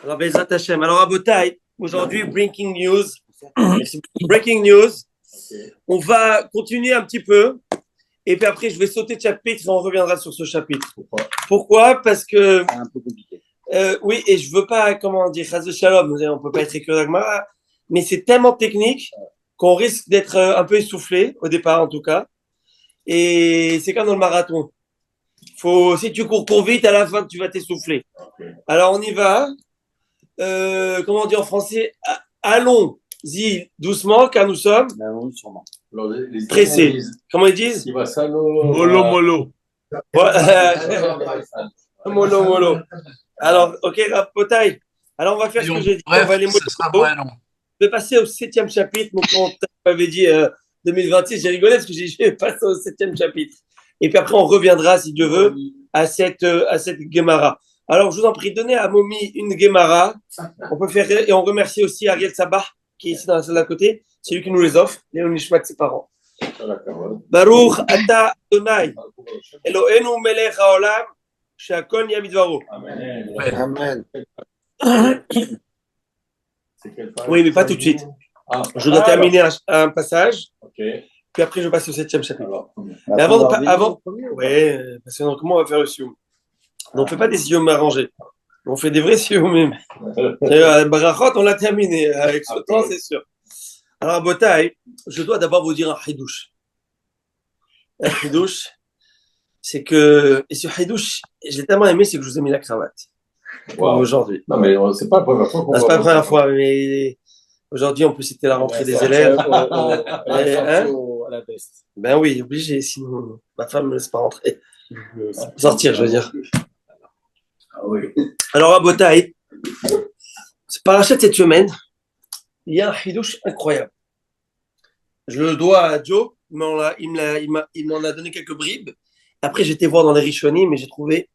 Alors, Bezrat Hashem. Alors, Abotai, aujourd'hui, breaking news. Breaking news. On va continuer un petit peu. Et puis après, je vais sauter de chapitre et on reviendra sur ce chapitre. Pourquoi? Parce que. C'est un peu compliqué. Oui, et je veux pas, comment dire, Chaz de Shalom, on peut pas être écrit d'Agmara, mais c'est tellement technique qu'on risque d'être un peu essoufflé, au départ en tout cas. Et c'est comme dans le marathon. Si tu cours vite, à la fin, tu vas t'essouffler. Alors, on y va. Comment on dit en français? Allons-y doucement, car nous sommes Oui, sûrement. pressés. Comment ils disent? Mollo, mollo. Mollo, mollo. Alors, ok, Rapotaï. Alors, on va faire ce que j'ai dit. On va Bref, aller ce sera pas long. Je vais passer au 7e chapitre. Donc, on m'avait dit 2026. J'ai rigolé parce que je vais passer au 7e chapitre. Et puis après, on reviendra, si Dieu veut, à cette Gemara. Alors, je vous en prie, donnez à Momi une Gemara. On peut faire, et on remercie aussi Ariel Sabah, qui est ici dans la salle d'à côté. C'est lui qui nous les offre. Léon Nishmat, ses parents. Baruch Ata Adonai Eloheinu melech haolam she'akol nהיה bidvaro. Amen. Oui, mais pas tout de suite. Je dois terminer un passage. Puis après, je passe au 7e chapitre. Mais avant, ouais, parce que comment on va faire le sioum? On ne fait pas des sioum arrangés. On fait des vrais sioum même. Barachot, on l'a terminé. Avec ce temps, c'est sûr. Alors, Botaï, je dois d'abord vous dire un hidouche. Un hidouche, c'est que, et ce hidouche, je l'ai tellement aimé, c'est que je vous ai mis la cravate. Wow. Aujourd'hui. Non, mais c'est pas la première fois qu'on C'est pas la première fois, mais aujourd'hui, en plus, c'était la rentrée des élèves. Ben oui, obligé, sinon ma femme ne me laisse pas rentrer. Sortir, je veux dire. Ah oui. Alors, à Botaï, c'est parachat de cette semaine, il y a un hidouche incroyable. Je le dois à Joe, il m'en a donné quelques bribes. Après, j'étais voir dans les Rishonim, mais j'ai trouvé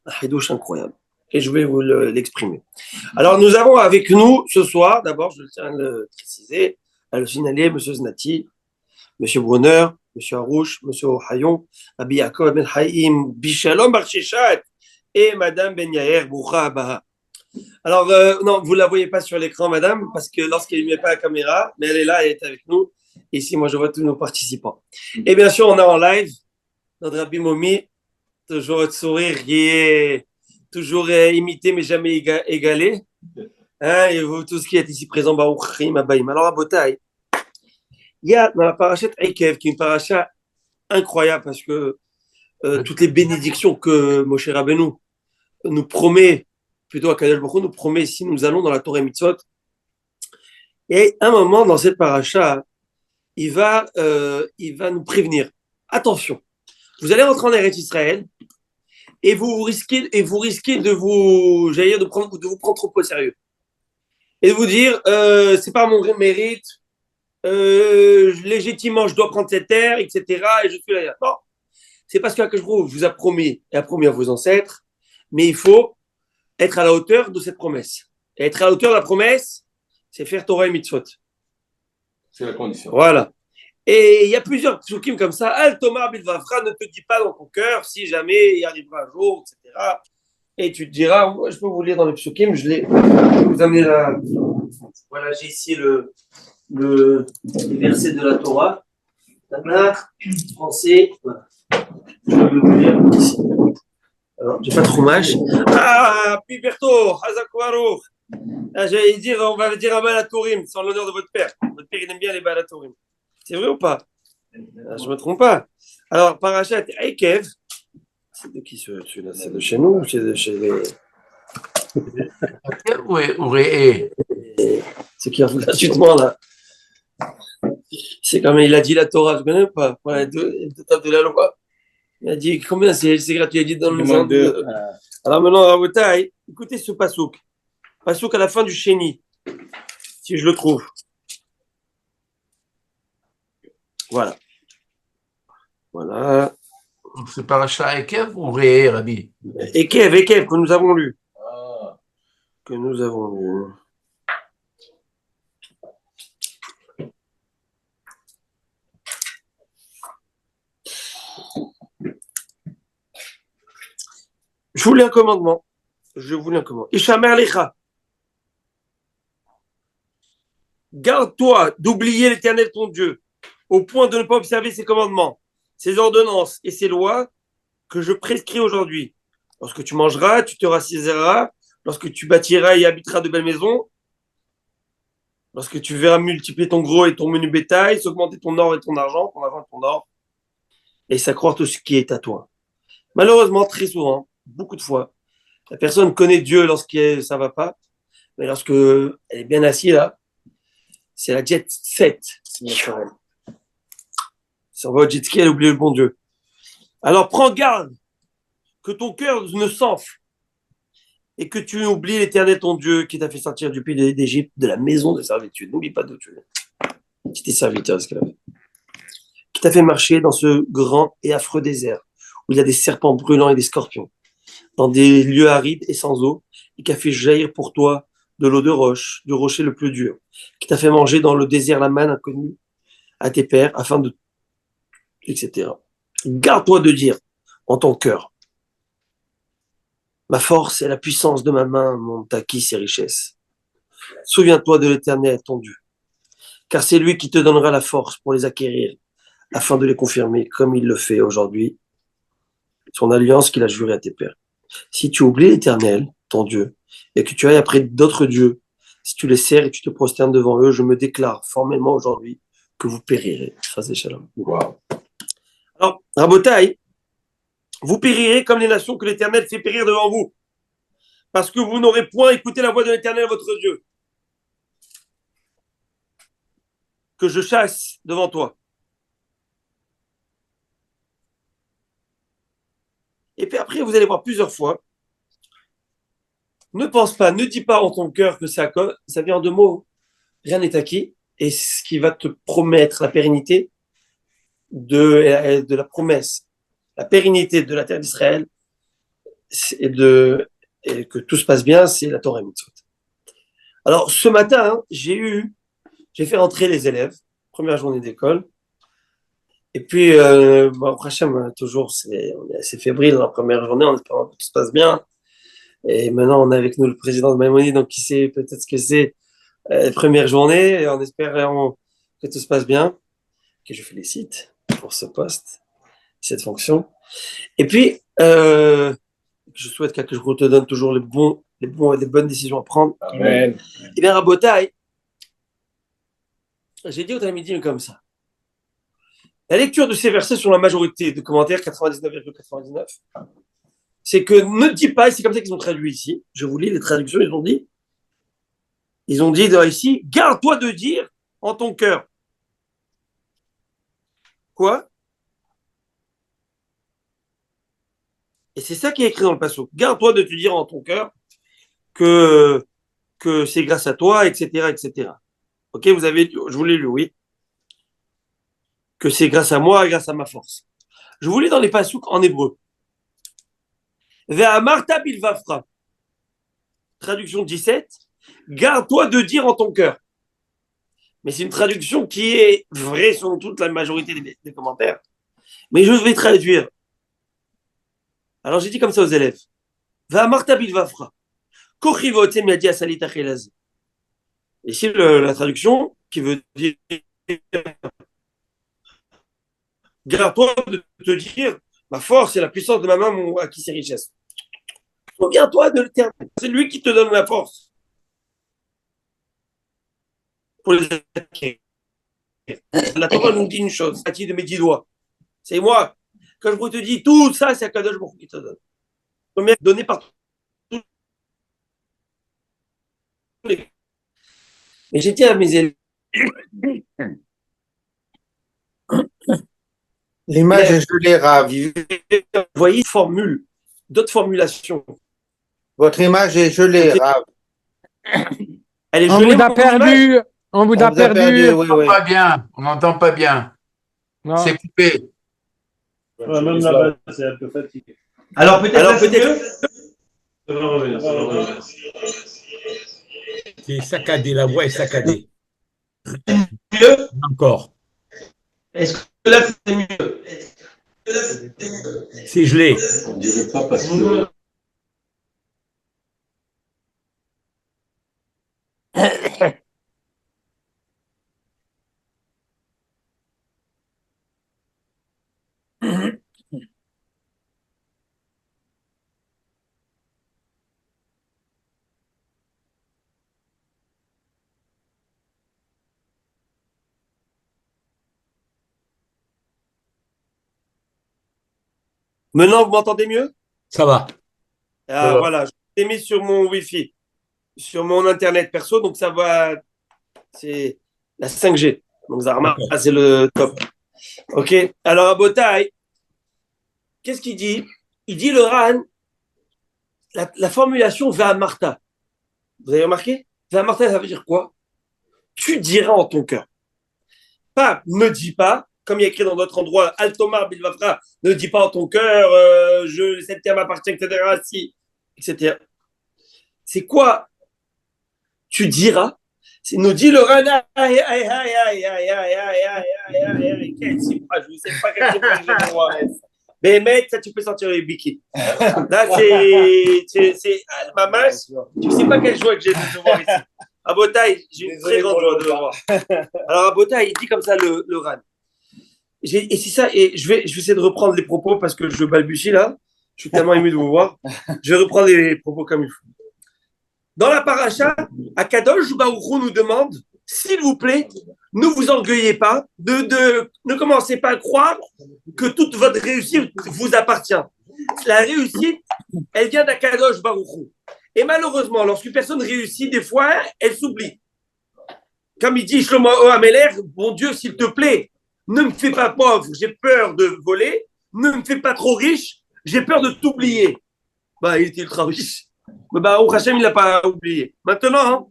un hidouche incroyable. Et je vais vous l'exprimer. Alors, nous avons avec nous ce soir, d'abord, je tiens à le préciser, à le signaler, M. Znati, M. Brunner, M. Harouche, M. Ohayon, Abi Yaakov Ben Haïm, Bishalom Barcheshat et Mme Ben Yaher Boucha Abaha. Alors, non, vous ne la voyez pas sur l'écran, madame, parce que lorsqu'elle ne met pas la caméra, mais elle est là, elle est avec nous. Ici, moi, je vois tous nos participants. Et bien sûr, on a en live notre Rabbi Momi, toujours le sourire qui est toujours imité, mais jamais égalé. Hein, et vous, tous qui êtes ici présents, Baruch Chim Abaïm. Alors, à Botaï, il y a dans la paracha Eikev, qui est une paracha incroyable, parce que toutes les bénédictions que Moshe Rabbeinu nous promet, plutôt à Kadesh Baruch Hu nous promet si nous allons dans la Torah Mitzvot. Et à un moment, dans cette paracha, il va nous prévenir. Attention, vous allez rentrer en Eretz Israël et vous risquez de vous prendre trop au sérieux. Et de vous dire, c'est pas mon mérite, légitimement, je dois prendre cette terre, etc. Et je suis là. Non, c'est parce que vous a promis et a promis à vos ancêtres, mais il faut être à la hauteur de cette promesse. Et être à la hauteur de la promesse, c'est faire Torah et Mitzvot. C'est la condition. Voilà. Et il y a plusieurs psukim comme ça. Al Tomar Bilvafra, ne te dis pas dans ton cœur si jamais il arrivera un jour, etc. Et tu te diras, moi, je peux vous lire dans les psukim, je vais vous amener là. Voilà, j'ai ici le verset de la Torah. Tablard, français. Voilà. Je vais vous lire ici. Alors, j'ai pas trop mâche. Ah, Piberto, Hazakwaru. J'allais dire, on va dire un Balatourim, c'est en l'honneur de votre père. Votre père, il aime bien les Balatourim. C'est vrai ou pas? Je ne me trompe pas. Alors, Parachat Eikev, c'est de qui celui-là? C'est de chez nous ou c'est de chez les. C'est qui a fait gratuitement là? C'est comme il a dit la Torah, je ne connais pas. Pour les deux tables de la loi. Il a dit combien c'est gratuit? Il a dit dans le monde. Alors maintenant, Rabotai, écoutez ce pasouk. Pasouk à la fin du Chéni, si je le trouve. Voilà. Voilà. Donc c'est Paracha Ekev ou Réé, Rabbi? Ekev, que nous avons lu. Que nous avons lu. Je voulais un commandement. Ishamer Lecha. Garde-toi d'oublier l'Éternel ton Dieu, au point de ne pas observer ses commandements, ses ordonnances et ses lois que je prescris aujourd'hui. Lorsque tu mangeras, tu te rassasieras. Lorsque tu bâtiras et habiteras de belles maisons, lorsque tu verras multiplier ton gros et ton menu bétail, s'augmenter ton or et ton argent et ton or, et s'accroître tout ce qui est à toi. Malheureusement, très souvent, beaucoup de fois, la personne connaît Dieu lorsque ça va pas, mais lorsque elle est bien assise là, c'est la jet set. Ça va au jet ski, elle oublie le bon Dieu. Alors prends garde que ton cœur ne s'enfle et que tu oublies l'Éternel ton Dieu qui t'a fait sortir du pays d'Égypte, de la maison de servitude. N'oublie pas d'où tu es. Qui t'es serviteur, esclave. Qui t'a fait marcher dans ce grand et affreux désert où il y a des serpents brûlants et des scorpions, dans des lieux arides et sans eau, et qui a fait jaillir pour toi de l'eau de roche, du rocher le plus dur, qui t'a fait manger dans le désert la manne inconnue à tes pères, afin de... etc. Garde-toi de dire en ton cœur, ma force et la puissance de ma main m'ont acquis ces richesses. Souviens-toi de l'Éternel, ton Dieu, car c'est lui qui te donnera la force pour les acquérir, afin de les confirmer comme il le fait aujourd'hui, son alliance qu'il a jurée à tes pères. Si tu oublies l'Éternel, ton Dieu, et que tu ailles après d'autres dieux, si tu les sers et tu te prosternes devant eux, je me déclare formellement aujourd'hui que vous périrez. Chas Shalom. Wow. Alors, Rabotai, vous périrez comme les nations que l'Éternel fait périr devant vous, parce que vous n'aurez point écouté la voix de l'Éternel, votre Dieu, que je chasse devant toi. Et puis après, vous allez voir plusieurs fois, ne pense pas, ne dis pas en ton cœur que ça vient de mots, rien n'est acquis, et ce qui va te promettre la pérennité de la promesse, la pérennité de la terre d'Israël, et que tout se passe bien, c'est la Torah Mitzvot. Alors, ce matin, j'ai fait rentrer les élèves, première journée d'école, et puis, Hachem, toujours, on est assez fébrile dans la première journée, en espérant que tout se passe bien. Et maintenant, on est avec nous le président de Maïmonide, donc qui sait peut-être ce que c'est la première journée, et en espérant que tout se passe bien, que je félicite pour ce poste, cette fonction. Et puis, je souhaite que je te donne toujours les bonnes décisions à prendre. Amen. Et bien, Rabotai, j'ai dit au Talmidim comme ça. La lecture de ces versets sur la majorité de commentaires, 99,99, c'est que ne dis pas, et c'est comme ça qu'ils ont traduit ici, je vous lis les traductions, ils ont dit ici, garde-toi de dire en ton cœur. Quoi? Et c'est ça qui est écrit dans le passage. Garde-toi de te dire en ton cœur que c'est grâce à toi, etc., etc. Ok, je vous l'ai lu, oui. Que c'est grâce à moi et grâce à ma force. Je vous lis dans les pasouks en hébreu. Ve'amarta bilvafra. Traduction 17. Garde-toi de dire en ton cœur. Mais c'est une traduction qui est vraie selon toute la majorité des commentaires. Mais je vais traduire. Alors j'ai dit comme ça aux élèves. Ve'amarta bilvafra. Kochivote miadi asalita chelaz. Ici, la traduction qui veut dire garde-toi de te dire ma force et la puissance de ma main m'ont acquis ces richesses. Souviens-toi de l'Éternel. C'est lui qui te donne la force pour les acquérir. La Torah nous dit une chose, partie de mes 10 doigts. C'est moi. Quand je te dis tout ça, c'est Akadosh Baruch Hu qui te donne. Donné par tous les. Mais j'ai dit à mes élèves. L'image est gelée, Rav. Vous voyez, d'autres formulations. Votre image est gelée, Rav. Elle est On gelée, vous a perdu. On vous a perdu. Oui, oui. Pas bien, on n'entend pas bien. Non. C'est coupé. Ouais, même là-bas, c'est un peu fatigué. Alors peut-être. Ça va revenir, ça va revenir. C'est saccadé, la voix est saccadée. Mieux. Encore. Est-ce que là c'est mieux? C'est gelé. On dirait pas parce que. Maintenant, vous m'entendez mieux? Ça va. Ah, va. voilà, je l'ai mis sur mon Wi-Fi, sur mon Internet perso, donc ça va, c'est la 5G. Donc, Zarma, D'accord. c'est le top. OK. Alors, Abotai, qu'est-ce qu'il dit? Il dit le Ran, la formulation va à Martha. Vous avez remarqué? Va à Martha, ça veut dire quoi? Tu diras en ton cœur. Pas, ne dis pas, comme il y a écrit dans d'autres endroits, Altomar Bilvafra, ne dis pas en ton cœur, cette terre m'appartient, etc. Si, etc. C'est quoi? Tu diras. C'est nous dit le Rana. Aïe, aïe, aïe, aïe, aïe, aïe, aïe, aïe, aïe, aïe, aïe, quel cyprès, je ne sais pas quel cyprès je vais voir. Mais mec, ça tu peux sentir les bikis. Là, c'est ma masse. Tu ne sais pas quelle joie que j'ai de te voir ici. À Botaï, j'ai une très grande joie de le voir. Alors à Botaï, il dit comme ça le Ran. Et c'est ça, et je vais essayer de reprendre les propos parce que je balbutie là. Je suis tellement ému de vous voir. Je vais reprendre les propos comme il faut. Dans la paracha, Akadosh Baruch Hu nous demande, s'il vous plaît, ne vous orgueillez pas, ne commencez pas à croire que toute votre réussite vous appartient. La réussite, elle vient d'Akadosh Baruch Hu. Et malheureusement, lorsqu'une personne réussit, des fois, elle s'oublie. Comme il dit Shlomo Ameler, bon Dieu, s'il te plaît, ne me fais pas pauvre, j'ai peur de voler, ne me fais pas trop riche, j'ai peur de t'oublier. Bah, il était ultra riche. Mais bah, au Hachem, il l'a pas oublié. Maintenant, hein,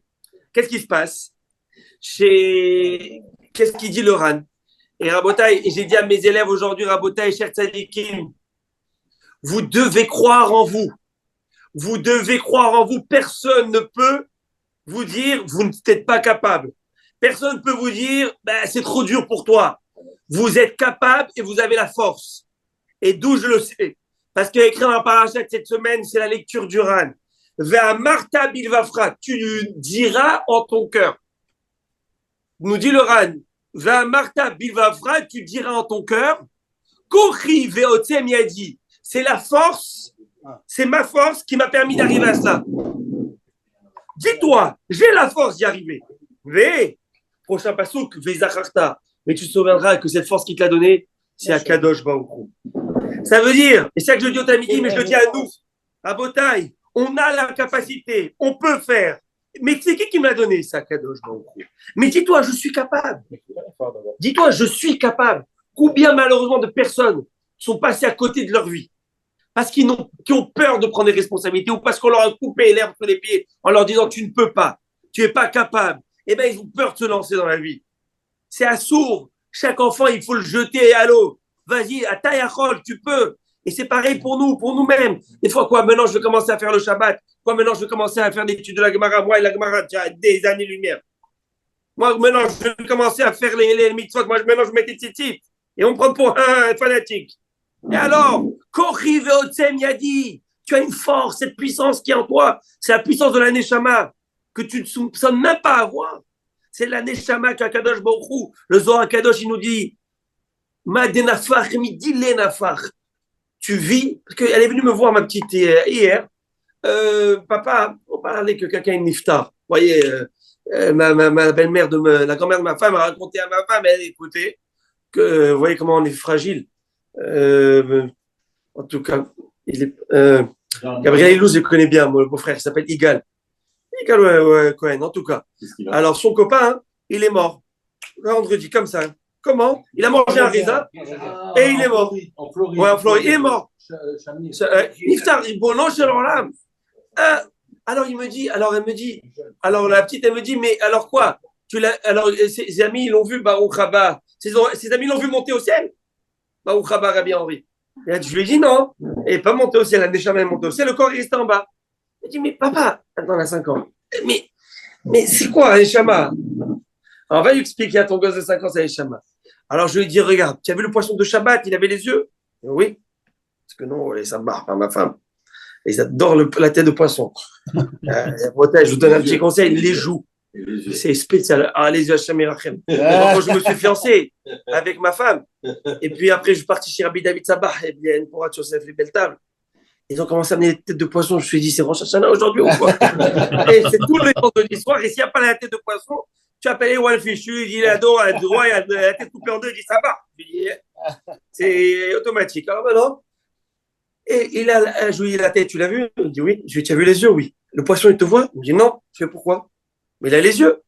qu'est-ce qui se passe? Qu'est-ce qu'il dit le Ran? Et Rabotai, j'ai dit à mes élèves aujourd'hui, Rabotai, cher Tzadikim, vous devez croire en vous. Vous devez croire en vous. Personne ne peut vous dire, vous n'êtes pas capable. Personne ne peut vous dire, bah, c'est trop dur pour toi. Vous êtes capable et vous avez la force. Et d'où je le sais? Parce qu'il y a écrit dans la paracha cette semaine, c'est la lecture du Ran. Vers Martha Bilvafra, tu diras en ton cœur. Nous dit le Ran. Vers Martha Bilvafra, tu diras en ton cœur. Kochi Veotsem Yadi. C'est la force, c'est ma force qui m'a permis d'arriver à cela. Dis-toi, j'ai la force d'y arriver. Mais, prochain passouk, Vezacharta. Mais tu te souviendras que cette force qui te l'a donnée, c'est à Kadosh Baruch Hu. Ça veut dire, et c'est ça que je le dis au Tamidi, mais je le dis à nous, à Botaï, on a la capacité, on peut faire. Mais c'est qui me l'a donné, ça, Kadosh Baruch Hu? Mais dis-toi, je suis capable. Dis-toi, je suis capable. Combien, malheureusement, de personnes sont passées à côté de leur vie parce qu'ils ont peur de prendre des responsabilités ou parce qu'on leur a coupé l'herbe sous les pieds en leur disant tu ne peux pas, tu n'es pas capable. Eh bien, ils ont peur de se lancer dans la vie. C'est assourd. Chaque enfant, il faut le jeter à l'eau. Vas-y, à Taïachol, tu peux. Et c'est pareil pour nous, pour nous-mêmes. Des fois, quoi, maintenant, je vais commencer à faire le Shabbat. Quoi, maintenant, je vais commencer à faire l'étude de la Gemara. Moi, et la Gemara, tu as des années-lumière. Moi, maintenant, je vais commencer à faire les mitzvot. Moi, maintenant, je mets des tzitzit. Et on me prend pour un fanatique. Et alors, Kochi Veotsem Yadi, tu as une force, cette puissance qui est en toi. C'est la puissance de la Neshama que tu ne soupçonnes même pas avoir. C'est la Neshama qu'Akadosh Baruch Hu. Le Zohar Kadosh, il nous dit Ma denafach, midi lenafach. Tu vis, parce qu'elle est venue me voir, ma petite, hier. Papa, on parlait que quelqu'un est niftar. Vous voyez, ma belle-mère, la grand-mère de ma femme a raconté à ma femme, elle écoutait, que vous voyez comment on est fragile. En tout cas, Gabriel Ilouz, je le connais bien, mon beau-frère, il s'appelle Igal. Igal, ouais, Cohen, en tout cas. Alors, son copain, hein, il est mort. Vendredi, comme ça. Comment? Il a mangé un raisin et il est mort. En Floride. Ouais, en Floride, il est mort. Niftar, bon, non, chez l'Olam. Alors, elle me dit, alors la petite, elle me dit, mais alors quoi? Alors, ses amis, ils l'ont vu, Baruch Haba. Ses amis l'ont vu monter au ciel? Baruch Haba, Rabbi Henri. Je lui ai dit non. Et pas monter au ciel, la Neshama est montée au ciel, le corps est resté en bas. Il dit, mais papa, attends, on a 5 ans. Mais c'est quoi, un Neshama? Alors, va lui expliquer à ton gosse de 5 ans, c'est un Neshama. Alors, je lui ai dit, regarde, tu as vu le poisson de Shabbat, il avait les yeux? Oui. Parce que non, ça me barre par ma femme. Ils adorent la tête de poisson. Je vous donne un petit conseil, les joues. C'est spécial. Ah, les yeux, Hachem Erachem. Quand je me suis fiancé avec ma femme, et puis après, je suis parti chez Rabbi David Sabah, et bien, pour Joseph, les belles tables. Ils ont commencé à amener des têtes de poisson. Je me suis dit, c'est Rosh Hashanah aujourd'hui ou quoi? Et c'est tout le vendredi soir. Et s'il n'y a pas la tête de poisson, tu appelles Ewan Fichu, il dit, il a le droit, il a la tête coupée en deux, il dit, ça va. C'est automatique. Alors maintenant, Et il a agenouillé la tête, tu l'as vu? Il dit oui. Je lui ai dit, tu as vu les yeux? Oui. Le poisson, il te voit? Il me dit non. Je fais pourquoi? Mais il a les yeux.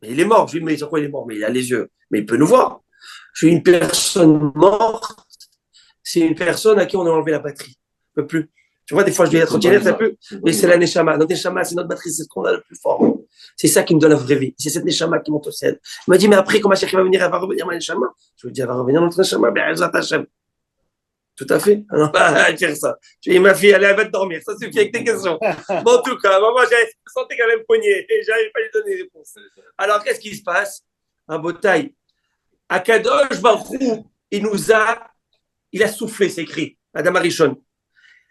Mais il est mort. Je lui ai dit, mais pourquoi il est mort? Mais il a les yeux. Mais il peut nous voir. Je suis une personne morte. C'est une personne à qui on a enlevé la batterie. Il ne peut plus. Tu vois, des fois, je dis la trottinette, ça peut. Mais c'est la Neshama. Notre Neshama, c'est notre batterie, c'est ce qu'on a le plus fort. C'est ça qui me donne la vraie vie. C'est cette Neshama qui monte au ciel. Il m'a dit, mais après, quand ma chérie va venir, elle va revenir ma Neshama. Je lui ai dit, elle va revenir notre Neshama. Ben, elle Hashem. Tout à fait. On va pas dire ça. J'ai dit, ma fille, elle va te dormir. Ça suffit avec tes questions. Bon, en tout cas, maman, je sentais qu'elle allait me pogner. Et j'arrivais pas à lui donner des réponses. Alors, qu'est-ce qui se passe? Un beau taille. Akadosh Baruch Hu, il a soufflé, c'est écrit. Adam Arishon.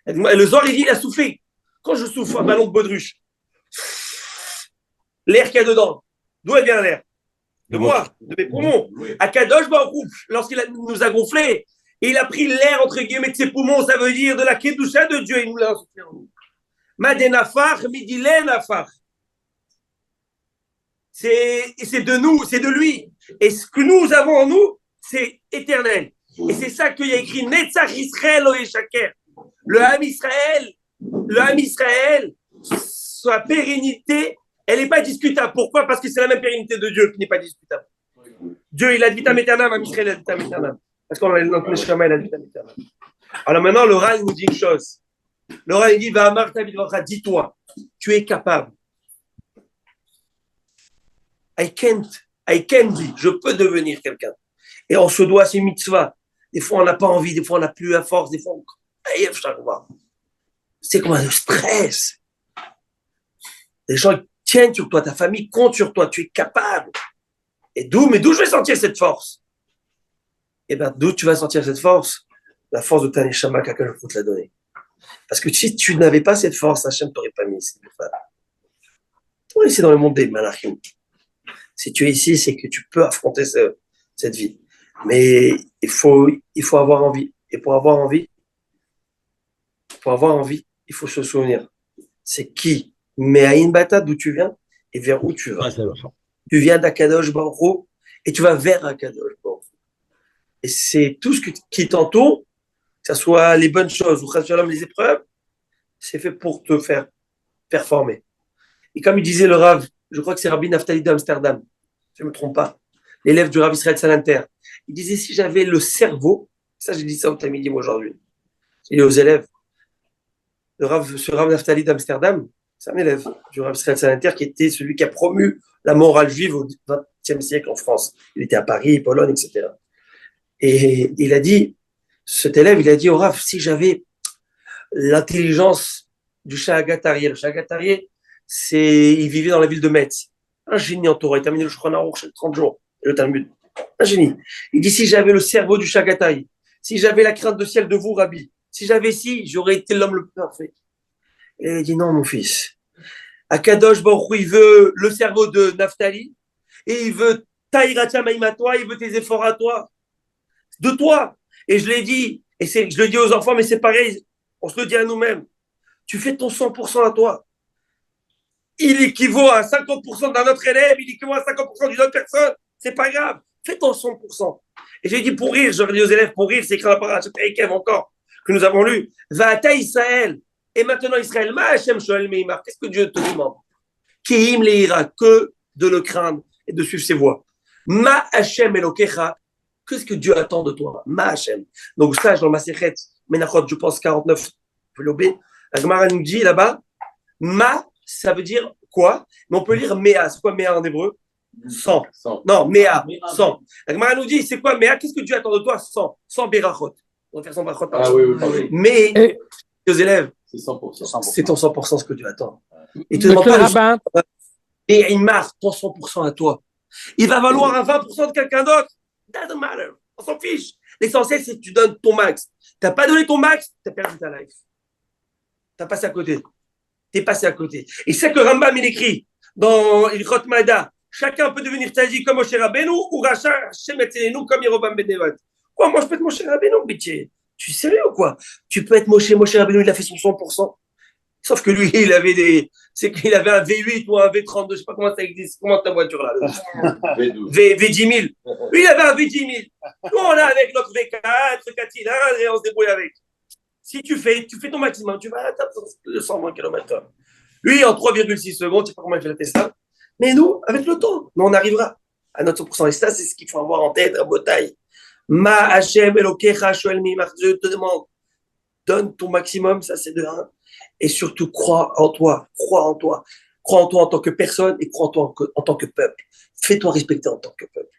Le Zohar, il dit, il a soufflé. Quand je souffle un ballon de baudruche, l'air qu'il y a dedans, d'où vient l'air? De moi, de mes poumons. Akadosh Baruch Hu, lorsqu'il nous a gonflé, il a pris l'air, entre guillemets, de ses poumons, ça veut dire de la Kedusha de Dieu, il nous l'a soufflé en nous. Madenafar, Midilenafar. C'est de nous, c'est de lui. Et ce que nous avons en nous, c'est éternel. Et c'est ça qu'il y a écrit Netzach Israël Oeshaker. Le Ham Israël, sa pérennité, elle n'est pas discutable. Pourquoi? Parce que c'est la même pérennité de Dieu qui n'est pas discutable. Dieu, il a dit Tam Eternam, Ham Israël, il a dit Tam Eternam. Parce qu'on a notre Neshama, il a dit Tam Eternam. Alors maintenant, le Ran nous dit une chose. Le Ran, il dit Va Amar David Vacha, dis-toi, tu es capable. I can be, je peux devenir quelqu'un. Et on se doit ces mitzvahs. Des fois, on n'a pas envie, des fois, on n'a plus la force, des fois, c'est comme un stress. Les gens tiennent sur toi, ta famille compte sur toi, tu es capable. Et d'où je vais sentir cette force? Eh bien, d'où tu vas sentir cette force? La force de ta Neshama qu'Akadosh Baruch Hu te l'a donnée. Parce que si tu n'avais pas cette force, Hachem t'aurait pas mis ici. Tu es ici dans le monde des malachim. Si tu es ici, c'est que tu peux affronter cette vie. Mais il faut avoir envie. Et pour avoir envie, il faut se souvenir. C'est qui? Mais à Inbata, d'où tu viens et vers où tu vas. Tu viens d'Akadosh Baruch Hu et tu vas vers Akadosh Baruch Hu. Et c'est tout ce qui t'entoure, que ce soit les bonnes choses ou les épreuves, c'est fait pour te faire performer. Et comme il disait le Rav, je crois que c'est Rabbi Naftali d'Amsterdam, je ne me trompe pas, l'élève du Rav Israël Salanter, il disait si j'avais le cerveau, ça j'ai dit ça au Tamidim aujourd'hui, il est aux élèves, ce Rav Naftali d'Amsterdam, c'est un élève du Rav Israël Salanter qui était celui qui a promu la morale juive au XXe siècle en France. Il était à Paris, Pologne, etc. Et il a dit, cet élève, il a dit au Rav, si j'avais l'intelligence du Shahagatarié, le Shahagatarié, il vivait dans la ville de Metz. Un génie en Torah, il a terminé le Shulchan Aruch 30 jours, et le Talmud. Un génie. Il dit, si j'avais le cerveau du Shahagatarié, si j'avais la crainte de ciel de vous, Rabbi, si j'aurais été l'homme le plus parfait. Et il dit, non, mon fils. Akadosh Baruch Hu, il veut le cerveau de Naphtali, et il veut Taïratia Maïm à toi, il veut tes efforts à toi. De toi. Et je l'ai dit, et je le dis aux enfants, mais c'est pareil, on se le dit à nous-mêmes. Tu fais ton 100% à toi. Il équivaut à 50% d'un autre élève, il équivaut à 50% d'une autre personne. C'est pas grave. Fais ton 100%. Et j'ai dit pour rire, j'aurais dit aux élèves pour rire, c'est écrit dans la parole, c'est encore, que nous avons lu. Va'ata Israël. Et maintenant Israël, ma Hashem Shoel Meimar. Qu'est-ce que Dieu te demande? Ki'im leira, que de le craindre et de suivre ses voies. Ma Hashem Elokecha. Qu'est-ce que Dieu attend de toi? Ma Hashem. Donc ça, dans ma Masechet Menachot, je pense 49, la Gemara nous dit là-bas, ma, ça veut dire quoi? Mais on peut lire Mea. C'est quoi Mea en hébreu? 100. Non, Mea, 100. La Gemara nous dit, c'est quoi Mea? Qu'est-ce que Dieu attend de toi? 100. 100 Berachot. On va faire 100 Berachot par jour. Mais, aux élèves, c'est 100%. C'est ton 100% ce que Dieu attend. Il te demande pas et il marque ton 100% à toi. Il va valoir un 20% de quelqu'un d'autre. Doesn't matter. On s'en fiche. L'essentiel, c'est que tu donnes ton max. Tu n'as pas donné ton max, tu as perdu ta life. Tu as passé à côté. Tu es passé à côté. Et c'est que Rambam, il écrit dans Ilchot Mada, chacun peut devenir Tzadik comme Moshe Rabbeinu ou Racha Hashem Etzeleinu comme Yerovam ben Nevat. Quoi, moi je peux être Moshe Rabbeinu, mais tu es sérieux ou quoi? Tu peux être Moshe Rabbeinu, il a fait son 100%. Sauf que lui, c'est qu'il avait un V8 ou un V32, je sais pas comment ça existe, comment ta voiture là? V10 000. Lui, il avait un V10 000. Nous, on a avec notre V4, 4 cylindres et on se débrouille avec. si tu fais ton maximum, tu vas atteindre 220 km/h. Lui, en 3,6 secondes, je ne sais pas comment il fait la Tesla. Mais nous, avec le temps, on arrivera à notre 100%. Et ça, c'est ce qu'il faut avoir en tête, à Botaï. Ma Hachem Elokecha Shoel Mimar, je te demande, donne ton maximum, ça c'est de 1. Et surtout, crois en toi. Crois en toi en tant que personne et crois en toi en tant que peuple. Fais-toi respecter en tant que peuple.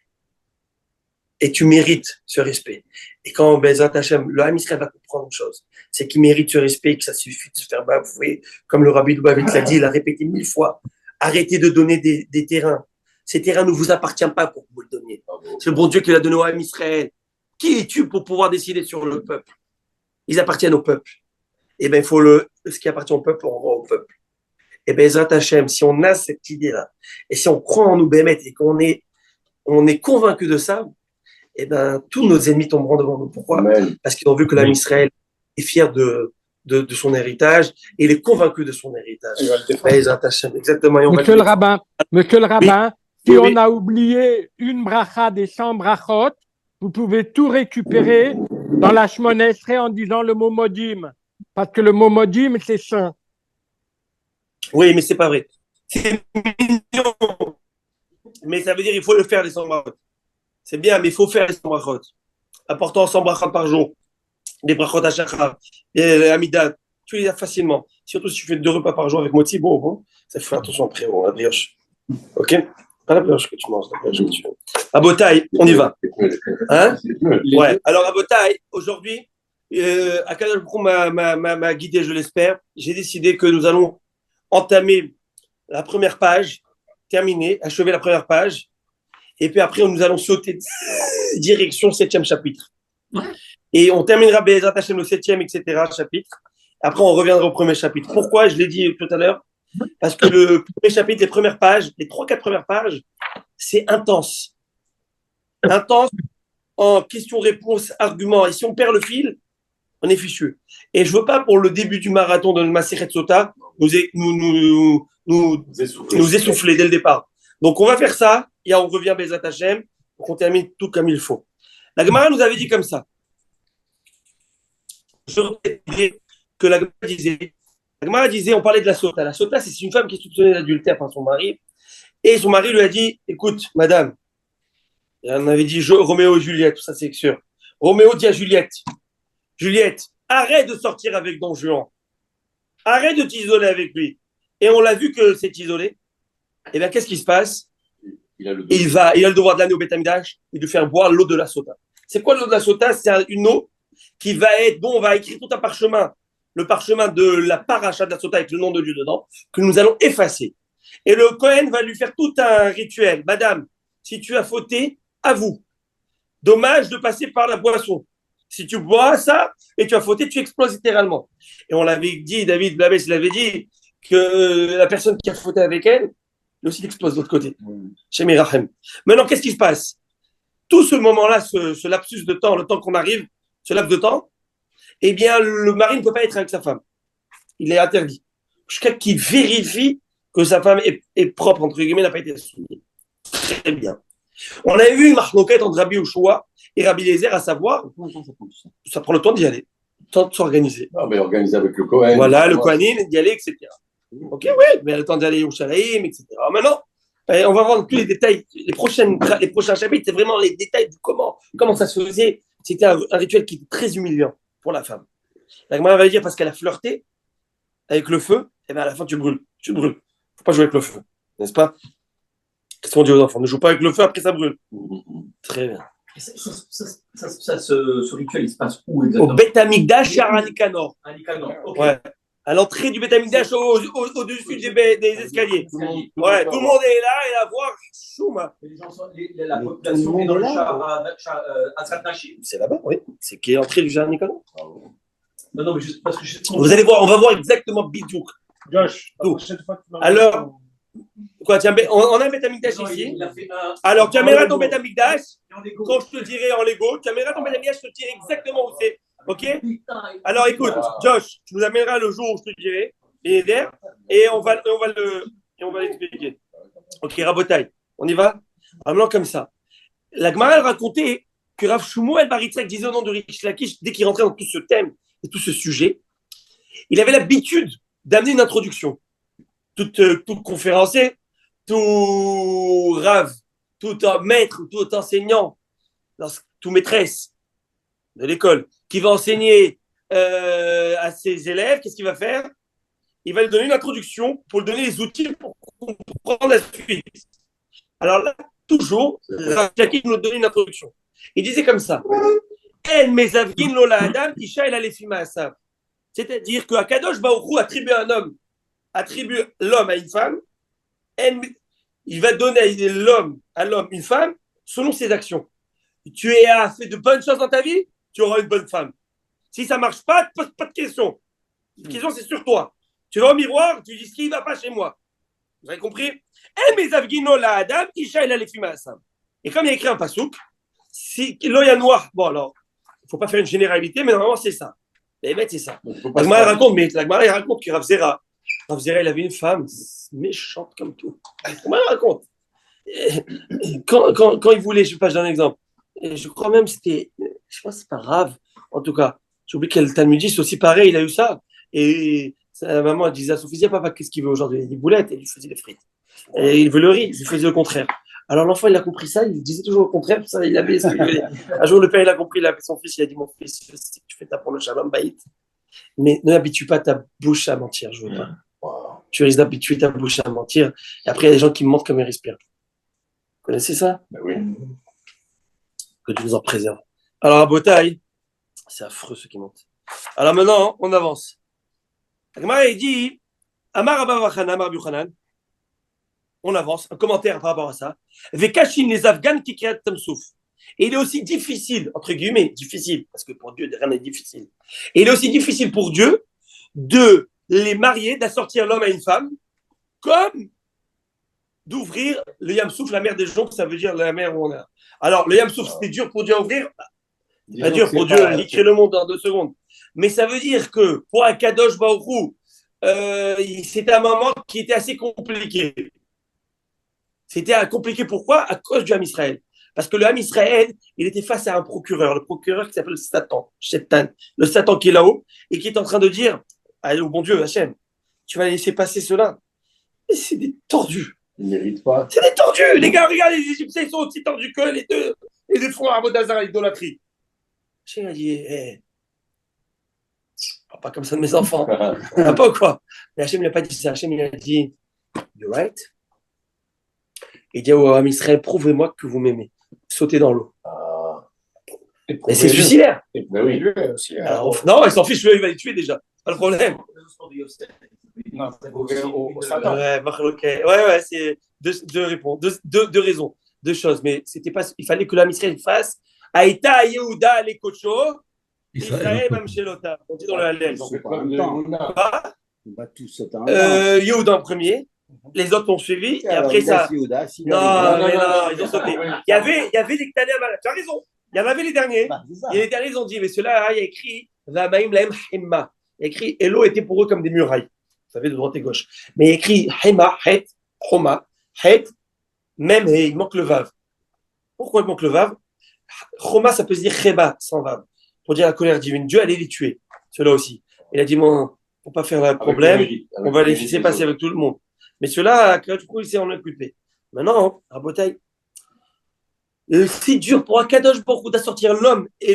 Et tu mérites ce respect. Et quand Bezat Hashem, le Ham Israël va comprendre une chose, c'est qu'il mérite ce respect et que ça suffit de se faire bafouer. Comme le Rabbi Dubavitch l'a dit, il a répété 1000 fois. Arrêtez de donner des terrains. Ces terrains ne vous appartiennent pas pour que vous le donniez. C'est le bon Dieu qui l'a donné au Ham Israël. Qui es-tu pour pouvoir décider sur le peuple? Ils appartiennent au peuple. Et bien, il faut ce qui appartient au peuple, on rend au peuple. Et bien, Bezat Hashem, si on a cette idée-là, et si on croit en nous, Bémet, et qu'on est convaincu de ça, et ben, tous nos ennemis tomberont devant nous. Pourquoi? Parce qu'ils ont vu que l'âme Israël est fier de son héritage, et il est convaincu de son héritage. Bezat Hashem, exactement. Monsieur le rabbin, si on a oublié une bracha des 100 brachot, vous pouvez tout récupérer dans la Shmona Esrei en disant le mot modim. Parce que le mot modim, c'est saint. Oui, mais c'est pas vrai. C'est mignon. Mais ça veut dire qu'il faut le faire, les 100 brachot. C'est bien, mais il faut faire les 100 brachot. Apportant 100 brachot par jour. Des brachot à chakra, des amidat. Tu les as facilement. Surtout si tu fais 2 repas par jour avec moti, bon. Ça fait attention après, la brioche. Ok? Pas la brioche que tu manges, la brioche que tu fais. À Botaï, on y va. Hein? Ouais. Alors, à Botaï, aujourd'hui, Akadosh Baruch Hu m'a guidé, je l'espère. J'ai décidé que nous allons entamer la première page, terminer, achever la première page, et puis après nous allons sauter direction 7e chapitre. Et on terminera Bezat Hashem le 7e, etc. chapitre. Après on reviendra au premier chapitre. Pourquoi? Je l'ai dit tout à l'heure. Parce que le premier chapitre, les premières pages, les 3-4 premières pages, c'est intense. Intense en questions-réponses, arguments. Et si on perd le fil, on est fichu. Et je veux pas pour le début du marathon de Maseret Sota nous essouffler dès le départ. Donc on va faire ça, et on revient Bezat Hashem, donc on termine tout comme il faut. La Gemara nous avait dit comme ça. Je répète que la Gemara disait, on parlait de la Sota. La Sota, c'est une femme qui est soupçonnée d'adultère par son mari, et son mari lui a dit, écoute, madame, on avait dit Roméo et Juliette, tout ça c'est sûr. Roméo dit à Juliette, arrête de sortir avec Don Juan. Arrête de t'isoler avec lui. Et on l'a vu que c'est isolé. Et bien, qu'est-ce qui se passe? Il a le devoir de l'amener au Beth Amikdash et de faire boire l'eau de la Sota. C'est quoi l'eau de la Sota? C'est une eau qui va être, dont on va écrire tout un parchemin, le parchemin de la paracha de la Sota avec le nom de Dieu dedans, que nous allons effacer. Et le Kohen va lui faire tout un rituel. Madame, si tu as fauté, avoue. Dommage de passer par la boisson. Si tu bois ça et tu as fauté, tu exploses littéralement. Et on l'avait dit, David Blabès l'avait dit, que la personne qui a fauté avec elle, il aussi explose de l'autre côté. Chez Mirachem. Maintenant, qu'est-ce qui se passe? Tout ce moment-là, ce lapsus de temps, le temps qu'on arrive, ce laps de temps, eh bien, le mari ne peut pas être avec sa femme. Il est interdit. Jusqu'à qu'il vérifie que sa femme est propre, entre guillemets, n'a pas été souillée. Très bien. On avait vu une marloquette entre Rabbi Ushua et Rabbi Lézer, à savoir, ça prend le temps d'y aller, le temps de s'organiser. Non, mais organiser avec le Kohen. Voilà, le Kohanim, d'y aller, etc. Ok, oui, mais le temps d'y aller au Shalaïm, etc. Maintenant, on va voir tous les détails. Les prochains chapitres, c'est vraiment les détails du comment ça se faisait. C'était un rituel qui était très humiliant pour la femme. La Gemara va dire parce qu'elle a flirté avec le feu, et bien à la fin, tu brûles. Faut pas jouer avec le feu, n'est-ce pas? Qu'est-ce qu'on dit aux enfants? Ne joue pas avec le feu, après ça brûle. Très bien. Ce rituel, il se passe où exactement? Au Beth Amikdash à Nicanor. À Nicanor, ok. Ouais. À l'entrée du Beth Amikdash, au-dessus des escaliers. Ouais, tout le monde est là et la voix chouma. La population est dans le Hazrat Nashim. C'est là-bas, oui. C'est qui est l'entrée du jardin Nicanor. Non, mais juste parce que vous allez voir, on va voir exactement Bidjouk. Josh, alors, quoi, tiens, on a un Beth Amikdash ici. Alors, tu amèneras ton Beth Amikdash. Quand je te dirai en Lego, tu amèneras ton Beth Amikdash, je te dirai exactement où c'est. Ok? Alors, écoute, Josh, tu nous amèneras le jour où je te dirai, et on va l'expliquer. Ok, Rabotai, on y va? Vraiment comme ça. La Gemara, elle racontait que Rav Shmuel Bar Yitzhak disait au nom de Rish Lakish, dès qu'il rentrait dans tout ce thème, et tout ce sujet, il avait l'habitude d'amener une introduction. Tout conférencier, tout rave, tout maître, tout enseignant, tout maîtresse de l'école qui va enseigner à ses élèves, qu'est-ce qu'il va faire? Il va lui donner une introduction pour lui donner les outils pour comprendre la suite. Alors là, toujours, Jackie nous donne une introduction. Il disait comme ça. C'est-à-dire qu'Akadosh Baruch Hu attribue l'homme à une femme, il va donner à l'homme une femme selon ses actions. Tu as fait de bonnes choses dans ta vie, tu auras une bonne femme. Si ça ne marche pas, ne pose pas de questions. La question, c'est sur toi. Tu vas au miroir, tu dis ce qui ne va pas chez moi. Vous avez compris? Et comme il y a écrit un pasouk, si l'œil noir, bon alors, il ne faut pas faire une généralité, mais normalement c'est ça. Les mecs, c'est ça. La Gemara raconte que Rav Zera, il avait une femme méchante comme tout. Comment il raconte? Quand il voulait, je ne sais pas, je donne un exemple. Et je crois même c'était, je pense que c'est pas Rav, en tout cas. J'ai oublié quel Talmudiste, c'est aussi pareil, il a eu ça. Et sa maman disait à son fils, papa, qu'est-ce qu'il veut aujourd'hui? Il a des boulettes, et il lui faisait des frites. Et il veut le riz, il lui faisait le contraire. Alors l'enfant, il a compris ça, il disait toujours le contraire, ça, il avait ce qu'il voulait. Un jour, le père, il a compris, il a appelé son fils, il a dit, mon fils, tu fais ta pour le shalom baït, mais ne habitue pas ta bouche à mentir, je veux pas. Tu risques d'habituer ta bouche à mentir, et après, il y a des gens qui mentent comme ils respirent. Vous connaissez ça? Ben oui. Que Dieu nous en préserve. Alors, à Botaï, c'est affreux ceux qui mentent. Alors maintenant, on avance. Agmara, il dit, Amar Abba Vachana, Amar Buchanan, on avance, un commentaire par rapport à ça. Vekashin les Afghans qui créent Tamsouf. Et il est aussi difficile, entre guillemets, difficile, parce que pour Dieu, rien n'est difficile. Et il est aussi difficile pour Dieu de les marier, d'assortir l'homme à une femme, comme d'ouvrir le Yamsouf, la mer des joncs, ça veut dire la mer où on est. Alors, le Yamsouf, c'était dur pour Dieu à ouvrir. C'est pas dur pour Dieu, il crée le monde en 2 secondes. Mais ça veut dire que pour Akadosh Baruch Hu, c'était un moment qui était assez compliqué. C'était compliqué pourquoi? À cause du Ham Israël. Parce que le Ham Israël, il était face à un procureur, le procureur qui s'appelle Satan, le Satan qui est là-haut, et qui est en train de dire, allez, au bon Dieu, Hachem, tu vas laisser passer cela. Mais c'est des tordus. Il ne mérite pas. C'est des tordus. Les gars, regarde, les Égyptiens, ils sont aussi tordus que les deux. Et les font à Abodazar, l'idolâtrie. Hachem a dit, pas comme ça de mes enfants. Pas quoi. Mais Hachem n'a pas dit ça. Hachem, il a dit, you're right. Il dit au Ham Israël, prouvez-moi que vous m'aimez. Sautez dans l'eau. Mais c'est suicidaire. Ben oui. Alors, non, il s'en fiche, il va les tuer déjà. Pas le problème. Non, c'est au Satan. Ouais, c'est deux raisons, 2 choses. Mais c'était pas, il fallait que l'Am Israël fasse Aïta Yehuda les Kocho, Israël Mamshelota. On dit dans le Hallel. On va tous sauter. Yehuda en premier. Les autres ont suivi, et après ça. Non, ils ont sauté. Il y avait les Ktanim, tu as raison. Il y en avait les derniers. Et les derniers, ils ont dit, mais ceux-là, il y a écrit, Vamaim Lahem Hemma. Il y a écrit, et l'eau était pour eux comme des murailles. Vous savez, de droite et gauche. Mais il y a écrit, Hema, Het, Homa, Het, même, et il manque le Vav. Pourquoi il manque le Vav? Homa, ça peut se dire Cheba, sans Vav. Pour dire la colère divine. Dieu allait les tuer. Ceux-là aussi. Il a dit, bon, pour pas faire le problème, on va les laisser passer avec tout le monde. Mais ceux-là, du coup, il s'est en occupé. Maintenant, à Botaï, c'est dur pour Akadosh Baruch Hu d'assortir l'homme et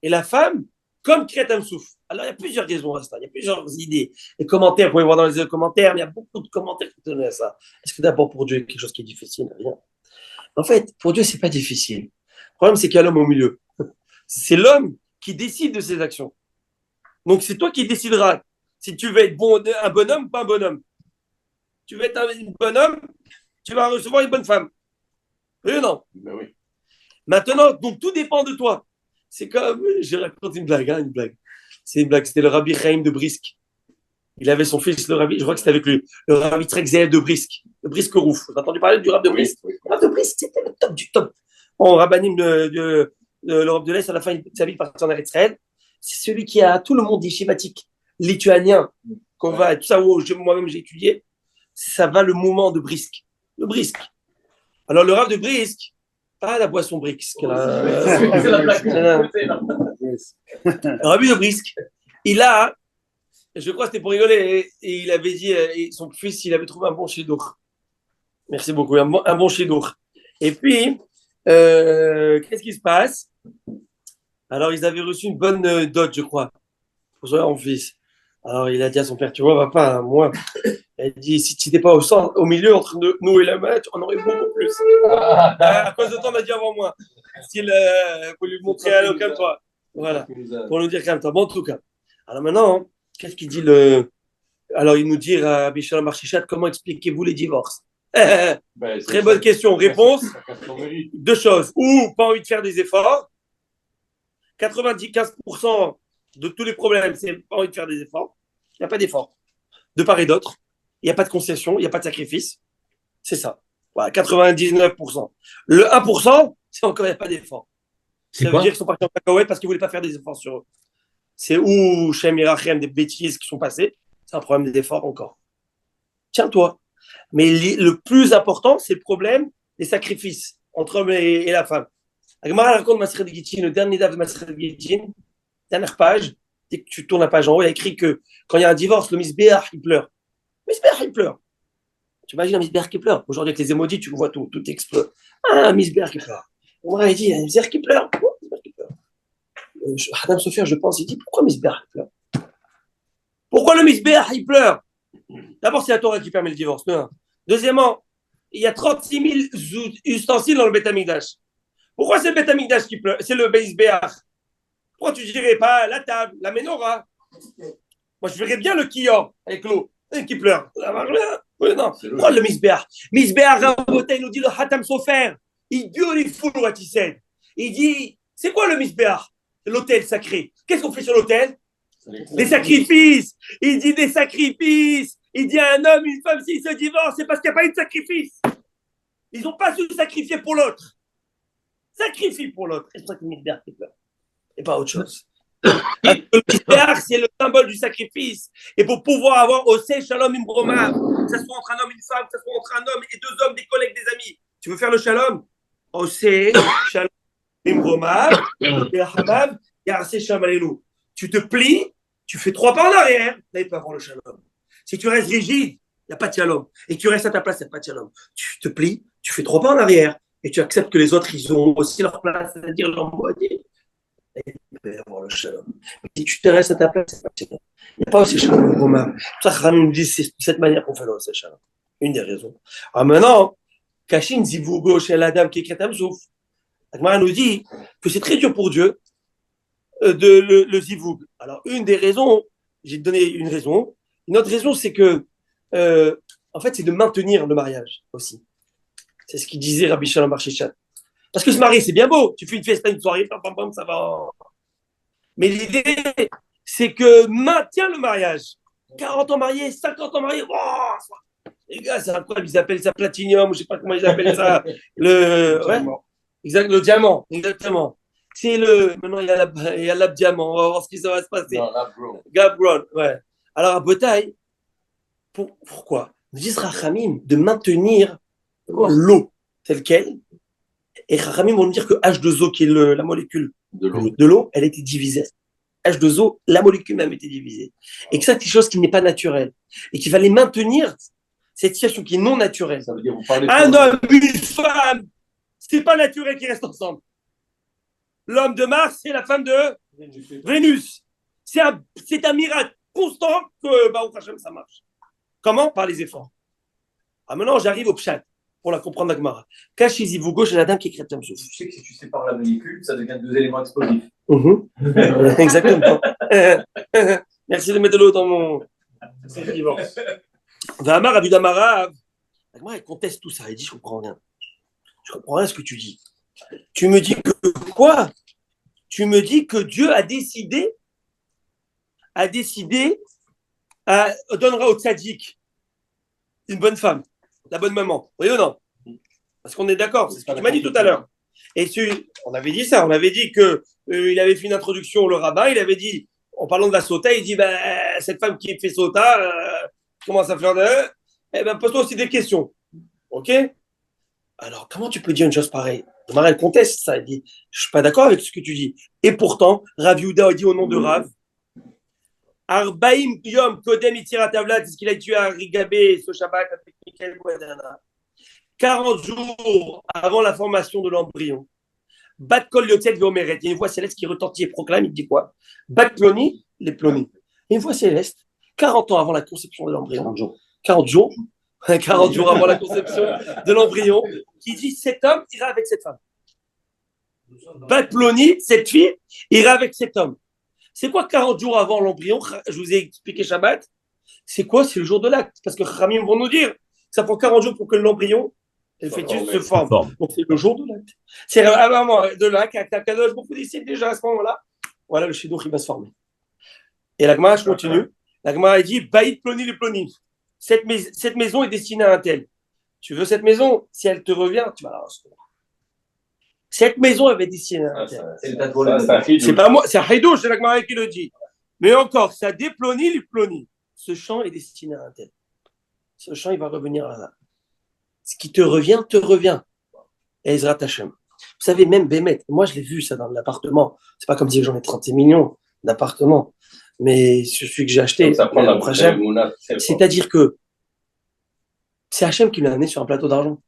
la femme comme Kriyat Hamsouf. Alors, il y a plusieurs raisons à ça, il y a plusieurs idées. Les commentaires, vous pouvez voir dans les commentaires, mais il y a beaucoup de commentaires qui donnent à ça. Est-ce que d'abord, pour Dieu, il y a quelque chose qui est difficile? Rien. En fait, pour Dieu, c'est pas difficile. Le problème, c'est qu'il y a l'homme au milieu. C'est l'homme qui décide de ses actions. Donc, c'est toi qui décideras si tu veux être un bonhomme ou pas un bonhomme. Tu veux être un bonhomme, tu vas recevoir une bonne femme. Oui ou non? Ben oui. Maintenant, donc tout dépend de toi. C'est comme, je raconte une blague. C'est une blague, c'était le Rabbi Chaim de Brisk. Il avait son fils, le Rabbi, je crois que c'était avec lui, le Rabbi Trek Zeev de Brisk, de Brisk-Rouf. Vous avez entendu parler du Rabbi de Brisk? Oui. Le Rabbi de Brisk, c'était le top du top. En rabbinim de l'Europe de l'Est, à la fin de sa vie, parti en Israël. C'est celui qui a tout le monde yeshivatique, lituanien, qu'on va, tout ça, où moi-même j'ai étudié. Ça va le moment de Brisk. Le Brisk. Alors, le Rav de Brisk, pas la boisson Brisk. C'est la blague. Rabbi de Brisk, il a, je crois que c'était pour rigoler, et il avait dit, son fils, il avait trouvé un bon chidour. Merci beaucoup, un bon chidour. Et puis, qu'est-ce qui se passe? Alors, ils avaient reçu une bonne dot, je crois, pour son fils. Alors, il a dit à son père, tu vois, papa, moi, il dit, si tu n'étais pas au milieu entre nous et la match, on aurait beaucoup plus. À cause de toi, on a dit avant moi. S'il faut lui montrer, allez, calme-toi. Voilà, pour nous dire calme-toi. Bon, en tout cas. Alors maintenant, qu'est-ce qu'il dit le. Alors, il nous dit à Bichal Marchichat, comment expliquez-vous les divorces? Très bonne question. Réponse, deux choses. Ou pas envie de faire des efforts. 95% de tous les problèmes, c'est pas envie de faire des efforts. Il n'y a pas d'efforts. De part et d'autre. Il n'y a pas de concession, il n'y a pas de sacrifice. C'est ça. Voilà, 99%. Le 1%, c'est encore, il n'y a pas d'effort. Ça veut dire qu'ils sont partis en cacahuète parce qu'ils ne voulaient pas faire des efforts sur eux. C'est où Shem Irachem, des bêtises qui sont passées. C'est un problème d'effort encore. Tiens-toi. Mais le plus important, c'est le problème des sacrifices entre l'homme et la femme. Agmara raconte Masred Gittin, le dernier dave de Masred Gittin, dernière page, dès que tu tournes la page en haut, il y a écrit que quand il y a un divorce, le Misbéach, il pleure. Misbéach, il pleure. Tu imagines un Misbéach qui pleure. Aujourd'hui, avec les émojis, tu vois tout explose. Ah, un Misbéach qui pleure. On m'a dit, un Misbéach qui pleure. Adam Sofer, je pense, il dit, pourquoi Misbéach il pleure? Pourquoi le Misbéach il pleure? D'abord, c'est la Torah qui permet le divorce. Non. Deuxièmement, il y a 36 000 ustensiles dans le Beth Amikdash. Pourquoi c'est le Beth Amikdash qui pleure? C'est le Misbéach. Pourquoi tu dirais pas la table, la menorah? Moi, je verrais bien le Kior avec l'eau qui pleure. Ça marche bien. Oui, non. Pourquoi le Misbéach? Misbéach, il nous dit le Hatam Sofer. Il beautiful what he said. Il dit, c'est quoi le Misbéach? L'autel sacré. Qu'est-ce qu'on fait sur l'autel? Des sacrifices. Il dit des sacrifices. Il dit à un homme, une femme, s'ils se divorcent, c'est parce qu'il n'y a pas eu de sacrifice. Ils n'ont pas su sacrifier pour l'autre. Sacrifie pour l'autre. Et c'est ça que le Misbéach qui pleure. Et pas autre chose. Le Misbéach, c'est le symbole du sacrifice. Et pour pouvoir avoir Oseh Shalom Imbromar, que ce soit entre un homme et une femme, que ce soit entre un homme et deux hommes, des collègues, des amis. Tu veux faire le Shalom? Oseh Shalom Imbromar, et Hamam, et Oseh Shalom Alelu. Tu te plies, tu fais 3 pas en arrière, là il peut avoir le Shalom. Si tu restes rigide, il n'y a pas de Shalom. Et tu restes à ta place, il n'y a pas de Shalom. Tu te plies, tu fais 3 pas en arrière, et tu acceptes que les autres, ils ont aussi leur place, c'est-à-dire leur moitié. Il peut y avoir le Shalom. Mais si tu te restes à ta place, c'est pas de Shalom. Il n'y a pas aussi Shalom Romain. C'est pour ça que nous dit c'est de cette manière qu'on fait le Shalom. Une des raisons. Alors maintenant, Kashin Zivougo chez la dame qui écrit Tamsouf, Agmara nous dit que c'est très dur pour Dieu le Zivoug. Alors, une des raisons, j'ai donné une raison. Une autre raison, c'est que, en fait, c'est de maintenir le mariage aussi. C'est ce qu'il disait Rabbi Shalom Bar Sheshan. Parce que se marier, c'est bien beau. Tu fais une festa, une soirée, pam, pam, pam, ça va. Mais l'idée, c'est que maintiens le mariage. 40 ans mariés, 50 ans mariés. Oh, les gars, c'est incroyable. Ils appellent ça platinium, je sais pas comment ils appellent ça. Le diamant, exactement. C'est maintenant il y a l'ab-diamant, on va voir ce qui va se passer. Gabron, ouais. Alors à Betaï, pourquoi? Nous disent Rachamim de maintenir l'eau telle qu'elle. Et Rachamim vont nous dire que H2O, qui est la molécule de l'eau, elle était divisée. H2O, la molécule même était divisée. Et que ça, c'est quelque chose qui n'est pas naturel. Et qu'il fallait maintenir cette situation qui est non naturelle. Ça veut dire, un homme, une femme, c'est pas naturel qu'ils restent ensemble. L'homme de Mars, c'est la femme de Vénus. C'est un miracle constant que Baruch Hashem, ça marche. Comment? Par les efforts. Ah, maintenant, j'arrive au pshat pour la comprendre Agmara. Kachizivu gauche et la dame qui écrit comme ça. Tu sais que si tu sépares la molécule, ça devient 2 éléments explosifs. Exactement. Merci de mettre de l'eau dans mon. C'est vivant. Vamar Abudamara. Agmara, il conteste tout ça. Il dit je comprends rien. Je comprends rien ce que tu dis. Tu me dis que quoi? Tu me dis que Dieu a décidé, donnera au tzaddik une bonne femme, la bonne maman. Oui ou non? Parce qu'on est d'accord, c'est ce que tu m'as dit tout à l'heure. Et on avait dit ça, on avait dit que il avait fait une introduction, le rabbin, il avait dit, en parlant de la sota, il dit, cette femme qui fait sota, commence à faire de... Eh ben, pose-toi aussi des questions. Ok? Alors, comment tu peux dire une chose pareille? Gemara, elle conteste ça. Elle dit, je suis pas d'accord avec ce que tu dis. Et pourtant, Rav Yehuda a dit au nom de Rav, Arbaim Yom Kodem Itira Tavlat, c'est ce qu'il a tué à Rigabé ce Shabbat avec Michael Guadana. 40 jours avant la formation de l'embryon. Bat Kol Yotzet Veomeret. Il y a une voix céleste qui retentit et proclame, il dit quoi? Bat Ploni, les Ploni. Une voix céleste, 40 ans avant la conception de l'embryon. 40 jours. 40 jours avant la conception de l'embryon, qui dit cet homme ira avec cette femme. Bat Ploni, cette fille, ira avec cet homme. C'est quoi 40 jours avant l'embryon? Je vous ai expliqué Shabbat. C'est quoi? C'est le jour de l'acte. Parce que Khamim vont nous dire que ça prend 40 jours pour que l'embryon, le fœtus, se forme. Donc c'est le jour de l'acte. C'est à un moment de l'acte, Kadosh beaucoup décide déjà à ce moment-là. Voilà, le shidduch, il va se former. Et la Gemara, je continue. La Gemara dit Baït Ploni le Ploni. Cette maison est destinée à un tel. Tu veux cette maison? Si elle te revient, tu vas la recevoir. Cette maison avait destinée à un tel. C'est pas moi, c'est Haïdouche, c'est la Gemara qui le dit. Mais encore, ça déploni, les ploni. Ce champ est destiné à un tel. Ce champ, il va revenir à là. Ce qui te revient, te revient. Ezrat Hashem. Vous savez, même Bémet, moi je l'ai vu ça dans l'appartement. C'est pas comme si j'en ai 36 millions d'appartements. Mais celui que j'ai acheté, c'est-à-dire que c'est Hachem qui l'a amené sur un plateau d'argent.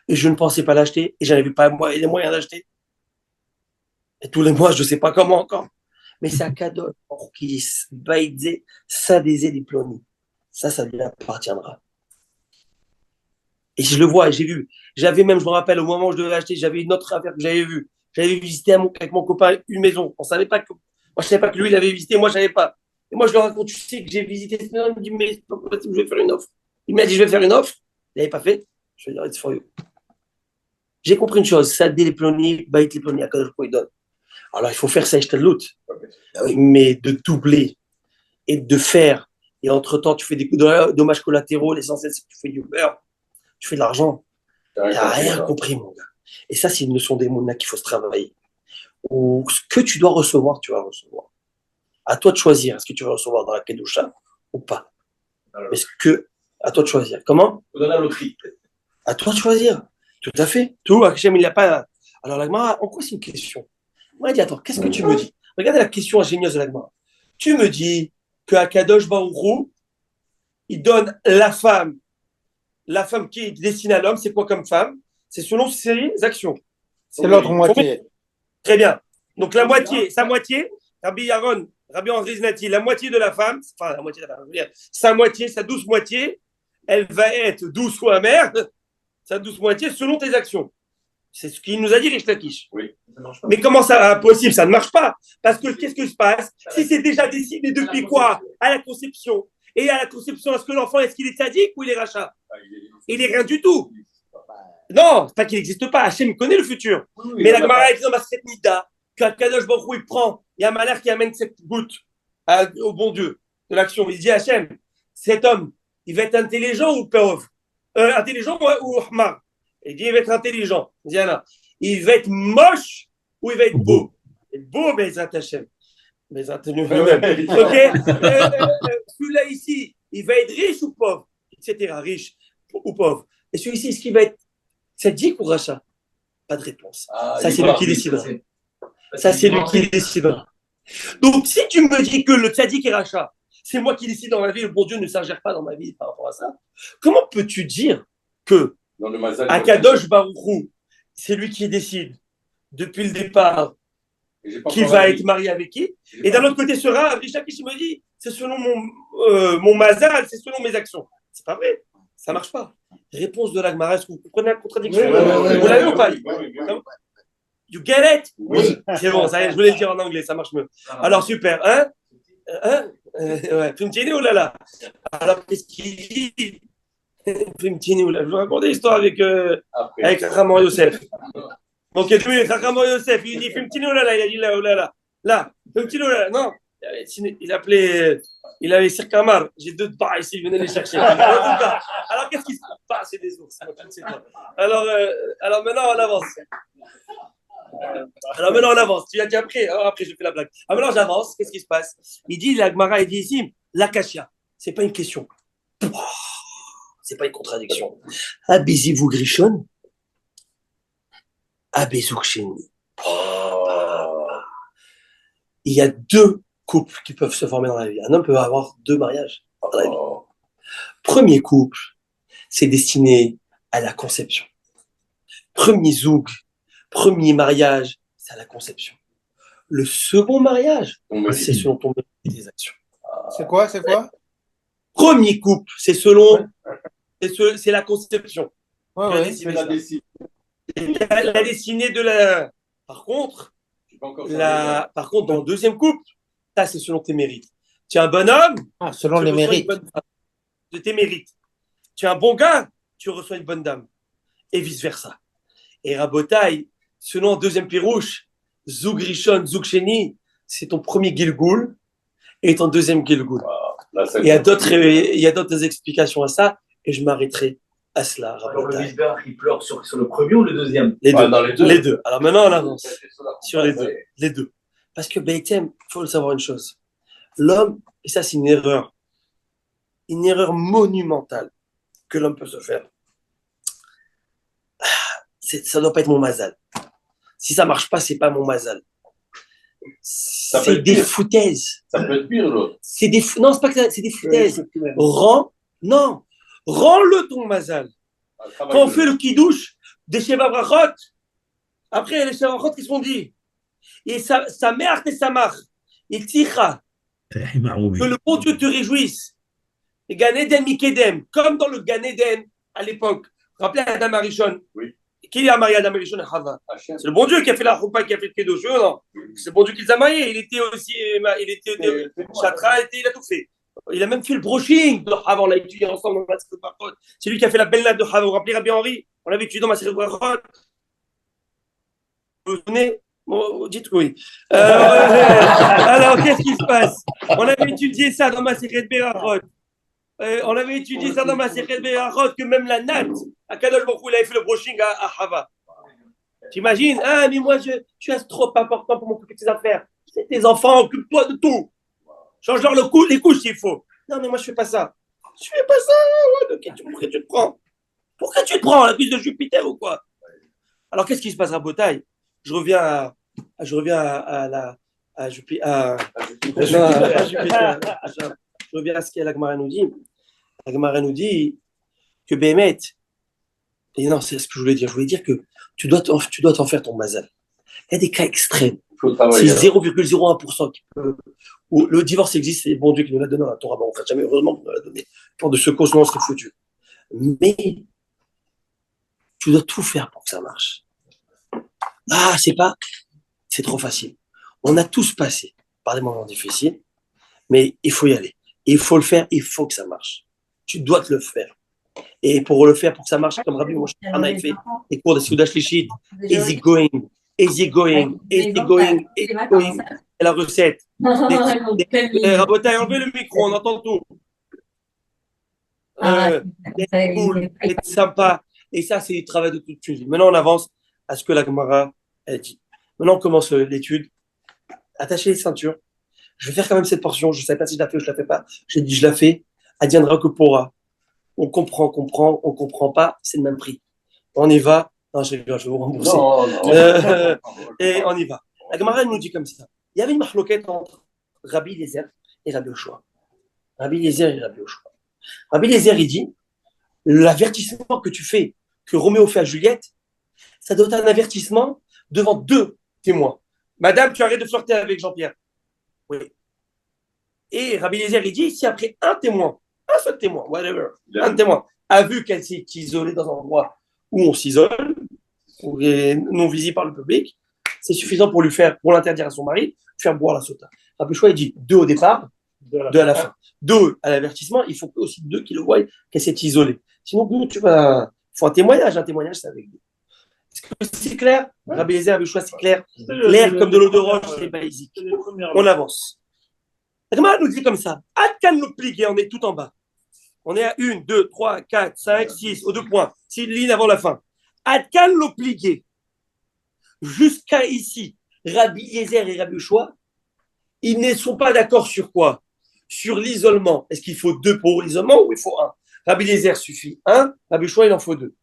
Et je ne pensais pas l'acheter, et je n'avais pas les moyens d'acheter. Et tous les mois, je ne sais pas comment encore. Mais c'est un cadeau qui va aider, ça des diplômes. Ça lui appartiendra. Et je le vois, et j'ai vu. J'avais même, je me rappelle, au moment où je devais acheter, j'avais une autre affaire que j'avais vue. J'avais visité avec mon copain une maison. On savait pas que. Moi, je ne savais pas que lui, il avait visité, moi, je ne savais pas. Et moi, je lui raconte, tu sais que j'ai visité cette maison, il me dit, mais c'est pas possible, je vais faire une offre. Il m'a dit, je vais faire une offre. Il n'avait pas fait. Je vais dire, it's for you. J'ai compris une chose, ça, dès les plombiers, baït les plombiers, à Kadosh il donne. Alors, il faut faire ça, mais de doubler et de faire. Et entre-temps, tu fais des dommages collatéraux, l'essentiel, c'est que tu fais du beurre, tu fais de l'argent. Tu n'as rien compris, mon gars. Et ça, c'est une notion des mots qu'il faut se travailler. Ou ce que tu dois recevoir, tu vas recevoir. À toi de choisir, est-ce que tu vas recevoir dans la Kedusha ou pas. Est-ce que, à toi de choisir. Comment? Dans la loterie. À toi de choisir. Tout à fait. Tout, Hachem, il n'y a pas. Alors, la Gemara, en quoi c'est une question? Moi, il dit, attends, qu'est-ce que tu me dis? Regardez la question ingénieuse de la Gemara. Tu me dis que Akadosh Baruch Hu, il donne la femme qui est destinée à l'homme, c'est quoi comme femme? C'est selon ses actions. C'est l'autre moitié. Très bien. Donc, la moitié, sa moitié, Rabbi Yaron, Rabbi André Znati, la moitié de la femme, enfin, la moitié de la femme, je veux dire, sa moitié, sa douce moitié, elle va être douce ou amère, sa douce moitié, selon tes actions. C'est ce qu'il nous a dit, Rish Lakish. Oui. Mais comment ça impossible? Ça ne marche pas. Parce que qu'est-ce qui se passe? Si c'est déjà décidé depuis quoi? À la conception. Et à la conception, est-ce que l'enfant, est-ce qu'il est sadique ou il est rachat? Il est rien du tout. Non, c'est pas qu'il n'existe pas. Hachem connaît le futur. Mais la Gemara est dans ma cette nida, qu'Akadosh Baruch Hu, il prend, il y a un malheur qui amène cette goutte au bon Dieu de l'action. Il dit à Hachem, cet homme, il va être intelligent ou pauvre? Intelligent ou hamar? Il dit, il va être intelligent. Il va être moche ou il va être beau? Il va être beau, Bezat Hachem. Bezat lui-même. Ok? Celui-là ici, il va être riche ou pauvre? Etc. Riche ou pauvre. Et celui-ci, est-ce qu'il va être sadique ou rachat? Pas de réponse. Ça, c'est lui qui décidera. Ça, c'est lui qui décidera. Donc, si tu me dis que le tzaddik est rachat, c'est moi qui décide dans ma vie, le bon Dieu ne s'ingère pas dans ma vie par rapport à ça, comment peux-tu dire que Akadosh Baruch Hu, c'est lui qui décide depuis le départ qui va être marié avec qui? Et d'un autre côté, ce Rav, Richard qui me dit, c'est selon mon mazal, c'est selon mes actions. C'est pas vrai. Ça marche pas. Réponse de la Gemara, est-ce que vous comprenez la contradiction? Vous l'avez ou pas? You get it? Oui. C'est bon, ça y est, je voulais le dire en anglais, ça marche mieux. Alors, super. Ouais. Fimtini ou là là? Alors, qu'est-ce qu'il dit? Fimtini ou là? Je vous raconte l'histoire avec Ramon Yosef. Donc, il dit Ramon Yosef, il dit Fimtini ou là là? Il a dit là ou là là. Là, Fimtini ou là là? Non. Il avait Sirkamar. J'ai 2 barres ici, venez les chercher. Alors, qu'est-ce qui se passe? C'est des ours. Alors maintenant, on avance. Tu as déjà pris. Après, je fais la blague. Alors maintenant, j'avance. Qu'est-ce qui se passe? Il dit, la Gemara, il dit ici, l'akashia. C'est pas une question. C'est pas une contradiction. Abisi vous Grishon. Abezouk Sheni. Il y a deux couples qui peuvent se former dans la vie. Un homme peut avoir deux mariages dans la vie. Premier couple, c'est destiné à la conception. Premier zouk, premier mariage, c'est à la conception. Le second mariage, c'est selon ton mérite et tes actions. C'est quoi? Premier couple, c'est selon, c'est la conception. Ouais, C'est la destinée de la. Par contre, dans le deuxième couple, ça c'est selon tes mérites. Tu es un bon homme, selon tu les reçois mérites. une bonne femme de tes mérites. Tu es un bon gars, tu reçois une bonne dame. Et vice-versa. Et Rabotai, selon le deuxième pirouche, Zoug Rishon, Zoug Sheni, c'est ton premier Gilgoul et ton deuxième Gilgoul. Il y a d'autres explications à ça et je m'arrêterai à cela. Alors le Misbéach, il pleure sur le premier ou le deuxième? Les deux. Alors maintenant, on avance sur les deux. Parce que Beitem, il faut le savoir une chose. L'homme, et ça c'est une erreur monumentale que l'homme peut se faire. Ça doit pas être mon mazal. Si ça marche pas, c'est pas mon mazal. C'est des foutaises. Ça peut être pire, l'autre. Non, c'est pas que c'est des foutaises. Rends-le ton mazal. Quand on fait le kidouche des Sheva Brachot, après les Sheva Brachot, qu'est-ce qu'on dit? Et sa mère et sa mère, il tira. Que le bon Dieu te réjouisse. Et Gan Eden Mikedem, comme dans le Gan Eden à l'époque. Rappelez Adam Arishon. Oui. Qui a marié Adam Arishon et Chava? C'est le bon Dieu qui a fait la choupa, qui a fait le kidouche, non? C'est le bon Dieu qui les a mariés. Il était chatra, il a tout fait. Il a même fait le brushing de Chava, on l'a étudié ensemble dans la série de Brachot. C'est lui qui a fait la belle natte de Chava. Vous vous rappelez Rabbi Henri? On l'avait étudié dans ma série de Brachot. Vous vous souvenez? Bon, dites oui. Alors, qu'est-ce qui se passe? On avait étudié ça dans ma série de Berachot. Que même la natte, à Kadosh Baruch Hu, il avait fait le brushing à Chava. T'imagines? Ah, mais moi, je suis trop important pour m'occuper de tes affaires. C'est tes enfants, occupe-toi de tout. Change-leur les couches s'il faut. Non, mais moi, je fais pas ça. Je fais pas ça. Pourquoi tu te prends? Pourquoi tu te prends la cuisse de Jupiter ou quoi? Alors, qu'est-ce qui se passe à Botaï? Je reviens à Jupiter. Je reviens à ce que la Gemara nous dit. La Gemara nous dit que Béhémet, et non, c'est ce que je voulais dire. Je voulais dire que tu dois t'en faire ton mazal. Il y a des cas extrêmes. C'est 0,01% qui peut. Où le divorce existe, c'est bon Dieu qui nous l'a donné dans la Torah. Bon, on ne fait jamais, heureusement qu'il nous l'a donné. Pour de ce cause, on serait foutu. Mais tu dois tout faire pour que ça marche. Ah, c'est trop facile. On a tous passé par des moments difficiles, mais il faut y aller. Il faut le faire, il faut que ça marche. Tu dois te le faire. Et pour le faire, pour que ça marche, comme Rabbi Moshe a fait les cours de Souda Shlishit, easy going. Et la recette. Rabotai, enlevez le micro, on entend tout. C'est cool, c'est sympa. Et ça, c'est le travail de toute une vie. Maintenant, on avance à ce que la Gemara a dit. Maintenant, on commence l'étude. Attachez les ceintures. Je vais faire quand même cette portion. Je ne sais pas si je la fais ou je ne la fais pas. J'ai dit, je la fais. Adiendra que pourra. On comprend. On ne comprend pas. C'est le même prix. On y va. Non, je vais vous rembourser. Et on y va. La Gemara nous dit comme ça. Il y avait une marloquette entre Rabbi Eliezer et Rabbi Yoshua. Rabbi Eliezer, il dit, l'avertissement que tu fais, que Roméo fait à Juliette, ça doit être un avertissement devant deux témoins. Madame, tu arrêtes de flirter avec Jean-Pierre. Oui. Et Rabbi Eliezer, il dit, si après un seul témoin, whatever, un témoin, a vu qu'elle s'est isolée dans un endroit où on s'isole, où elle est non visible par le public, c'est suffisant pour l'interdire à son mari, faire boire la sota. Rabbi Yoshua, il dit 2 au départ, 2 à la fin. 2 à l'avertissement, il faut aussi 2 qui le voient qu'elle s'est isolée. Sinon, il faut un témoignage c'est avec 2. Est-ce que c'est clair? Rabbi Eliezer, Rabbi Yoshua, c'est clair. Clair comme de l'eau de roche, c'est basique. On avance. La Gemara nous dit comme ça. Adkan le plié, on est tout en bas. On est à 1, 2, 3, 4, 5, 6, aux 2 points. 6 lignes avant la fin. Adkan le plié. Jusqu'à ici, Rabbi Eliezer et Rabbi Yoshua, ils ne sont pas d'accord sur quoi? Sur l'isolement. Est-ce qu'il faut 2 pour l'isolement ou il faut 1? Rabbi Eliezer suffit 1, Rabbi Yoshua il en faut 2.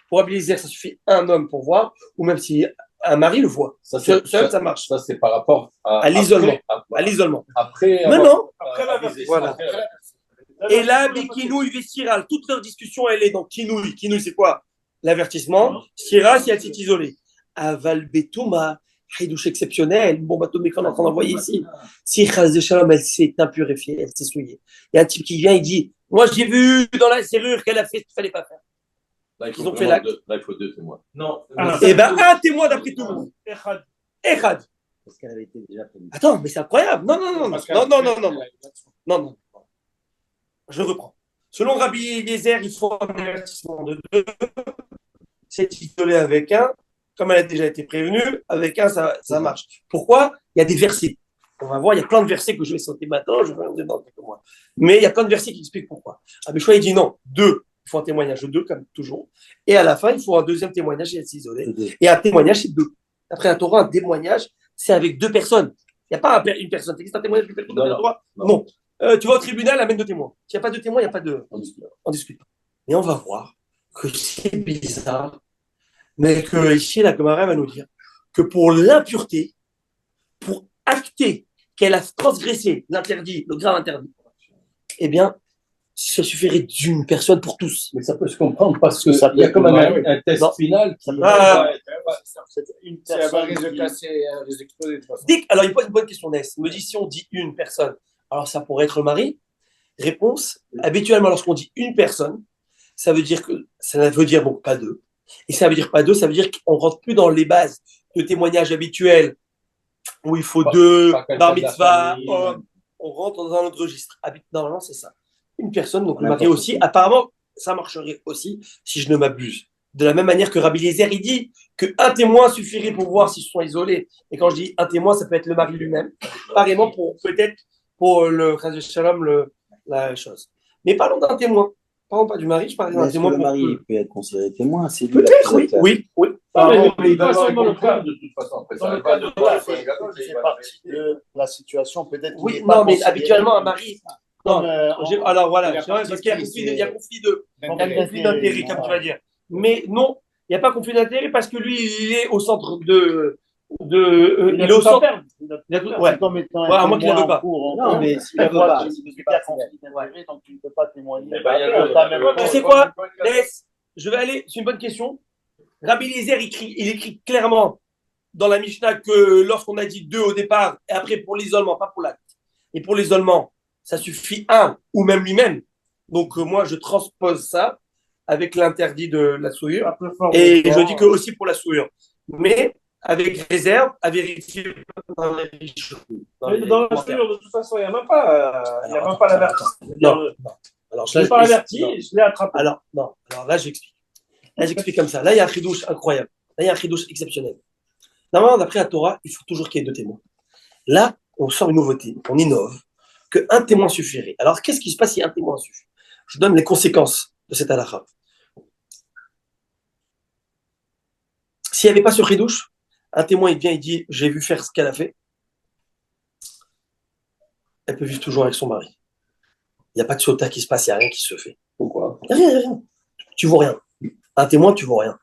Pour Rabbi Eliezer, ça suffit un homme pour voir, ou même si un mari le voit. Ça, Seul, ça marche. Ça, c'est par rapport À l'isolement. Après, À l'isolement. après Maintenant, Après l'avertissement. voilà. Et là, Kinouille, Vestiral, toute leur discussion, elle est dans Kinouille. Kinouille, c'est quoi? L'avertissement. Sira, si elle s'est isolée. Aval Betouma, Haïdouche exceptionnel. Bon, bateau, mais qu'on est en train d'envoyer ici. Si Khaz de Shalom, elle s'est impurifiée, elle s'est souillée. Il y a un type qui vient, il dit, moi, j'ai vu dans la serrure qu'elle a fait ce qu'il fallait pas faire. là, Ils ont fait l'acte. Là, il faut 2 témoins. Non. Eh ben, un témoin d'après tout le monde. Echad. Echad. Parce qu'elle avait été déjà prévenue. Attends, mais c'est incroyable. Non, non, non, non, non, non, non, non, non, non, non. Je reprends. Selon Rabbi Eliezer, il faut un avertissement de 2. C'est isolé avec un. Comme elle a déjà été prévenue, avec un, ça marche. Pourquoi? Il y a des versets. On va voir, il y a plein de versets que je vais sauter maintenant, je vais en dire dans quelques mois. Mais il y a plein de versets qui expliquent pourquoi. Rabbi Shua, il dit non, 2. Il faut un témoignage de 2, comme toujours. Et à la fin, il faut un deuxième témoignage et elle s'isoler. Et un témoignage, c'est 2. Après la Torah, un témoignage, c'est avec 2 personnes. Il n'y a pas une personne. C'est un témoignage d'une personne. Non. Tu vas au tribunal, amène 2 témoins. S'il n'y a pas de témoins, il n'y a pas de. On discute. Mais on va voir que c'est bizarre, mais que ici, la Gemara va nous dire que pour l'impureté, pour acter qu'elle a transgressé l'interdit, le grave interdit, eh bien, ça suffirait d'une personne pour tous. Mais ça peut se comprendre parce que Ça il y a peut- comme ouais, un test Non. final. Ça peut- Si Une elle va personne les qui- casser, les exploser de toute façon. Alors, il pose une bonne question, Ness. Il me dit si on dit une personne, alors ça pourrait être le mari. Réponse habituellement, lorsqu'on dit une personne, ça veut dire donc pas 2. Et ça veut dire pas 2, ça veut dire qu'on rentre plus dans les bases de témoignage habituel où il faut 2, pas quelqu'un bar de la mitzvah, famille. homme. On rentre dans un autre registre. Normalement, c'est ça. Une personne, donc le N'importe mari aussi. qui. Apparemment, ça marcherait aussi si je ne m'abuse. De la même manière que Rabbi Eliezer, il dit qu'un témoin suffirait pour voir s'ils sont isolés. Et quand je dis un témoin, ça peut être le mari lui-même. Pareillement, peut-être pour le Chaz Shalom, la chose. Mais parlons d'un témoin. Parlons pas du mari, je parle Mais d'un est-ce que témoin. le pour mari que- peut être considéré témoin? C'est lui Peut-être, oui, l'accusateur. oui. Ah, mais Mais il va façon, avoir dans le un cas- de toute façon. Après, dans ça le va cas pas de de Paul, Il fait partie de la situation, peut-être. Oui, non, mais habituellement, un mari. Non, alors voilà, il a c'est vrai, parce qu'il y a parti il y a conflit d'intérêt, d'intérêt, comme tu vas dire. Mais non, il n'y a pas conflit d'intérêt parce que lui, il est au centre de. Il est au centre. Il a tout- Ouais. Comme étant un Ouais, à moins qu'il témoin ne veut en pas. cours, Non, mais s'il ne veut pas, s'il ne veut pas, donc tu ne peux pas témoigner. Eh ben, il y a le- T'as même Tu pas- sais quoi, Laisse, je vais aller, c'est une bonne question. Rabbi Eliezer, il écrit clairement dans la Mishnah que lorsqu'on a dit 2 au départ, et après pour l'isolement, pas pour l'acte, et pour l'isolement, ça suffit 1 ou même lui-même. Donc moi, je transpose ça avec l'interdit de la souillure. Et je dis que aussi pour la souillure. Mais avec réserve, à vérifier dans les Dans la figure, de toute façon, il n'y a même pas l'avertissement. Non, non. Alors, Je l'ai pas averti, non. je l'ai attrapé. Alors, non. Alors là, j'explique. Là, j'explique comme ça. Là, il y a un chidouche incroyable. Là, il y a un chidouche exceptionnel. Normalement, d'après la Torah, il faut toujours qu'il y ait 2 témoins. Là, on sort une nouveauté, on innove, qu'un témoin suffirait. Alors, qu'est-ce qui se passe si un témoin suffit? Je donne les conséquences de cette halakha. S'il n'y avait pas ce chidouche, un témoin, il vient, il dit, j'ai vu faire ce qu'elle a fait. Elle peut vivre toujours avec son mari. Il n'y a pas de sota qui se passe, il n'y a rien qui se fait. Pourquoi? Il n'y a rien, il y a rien. Tu vaux rien. Un témoin, tu vaux rien.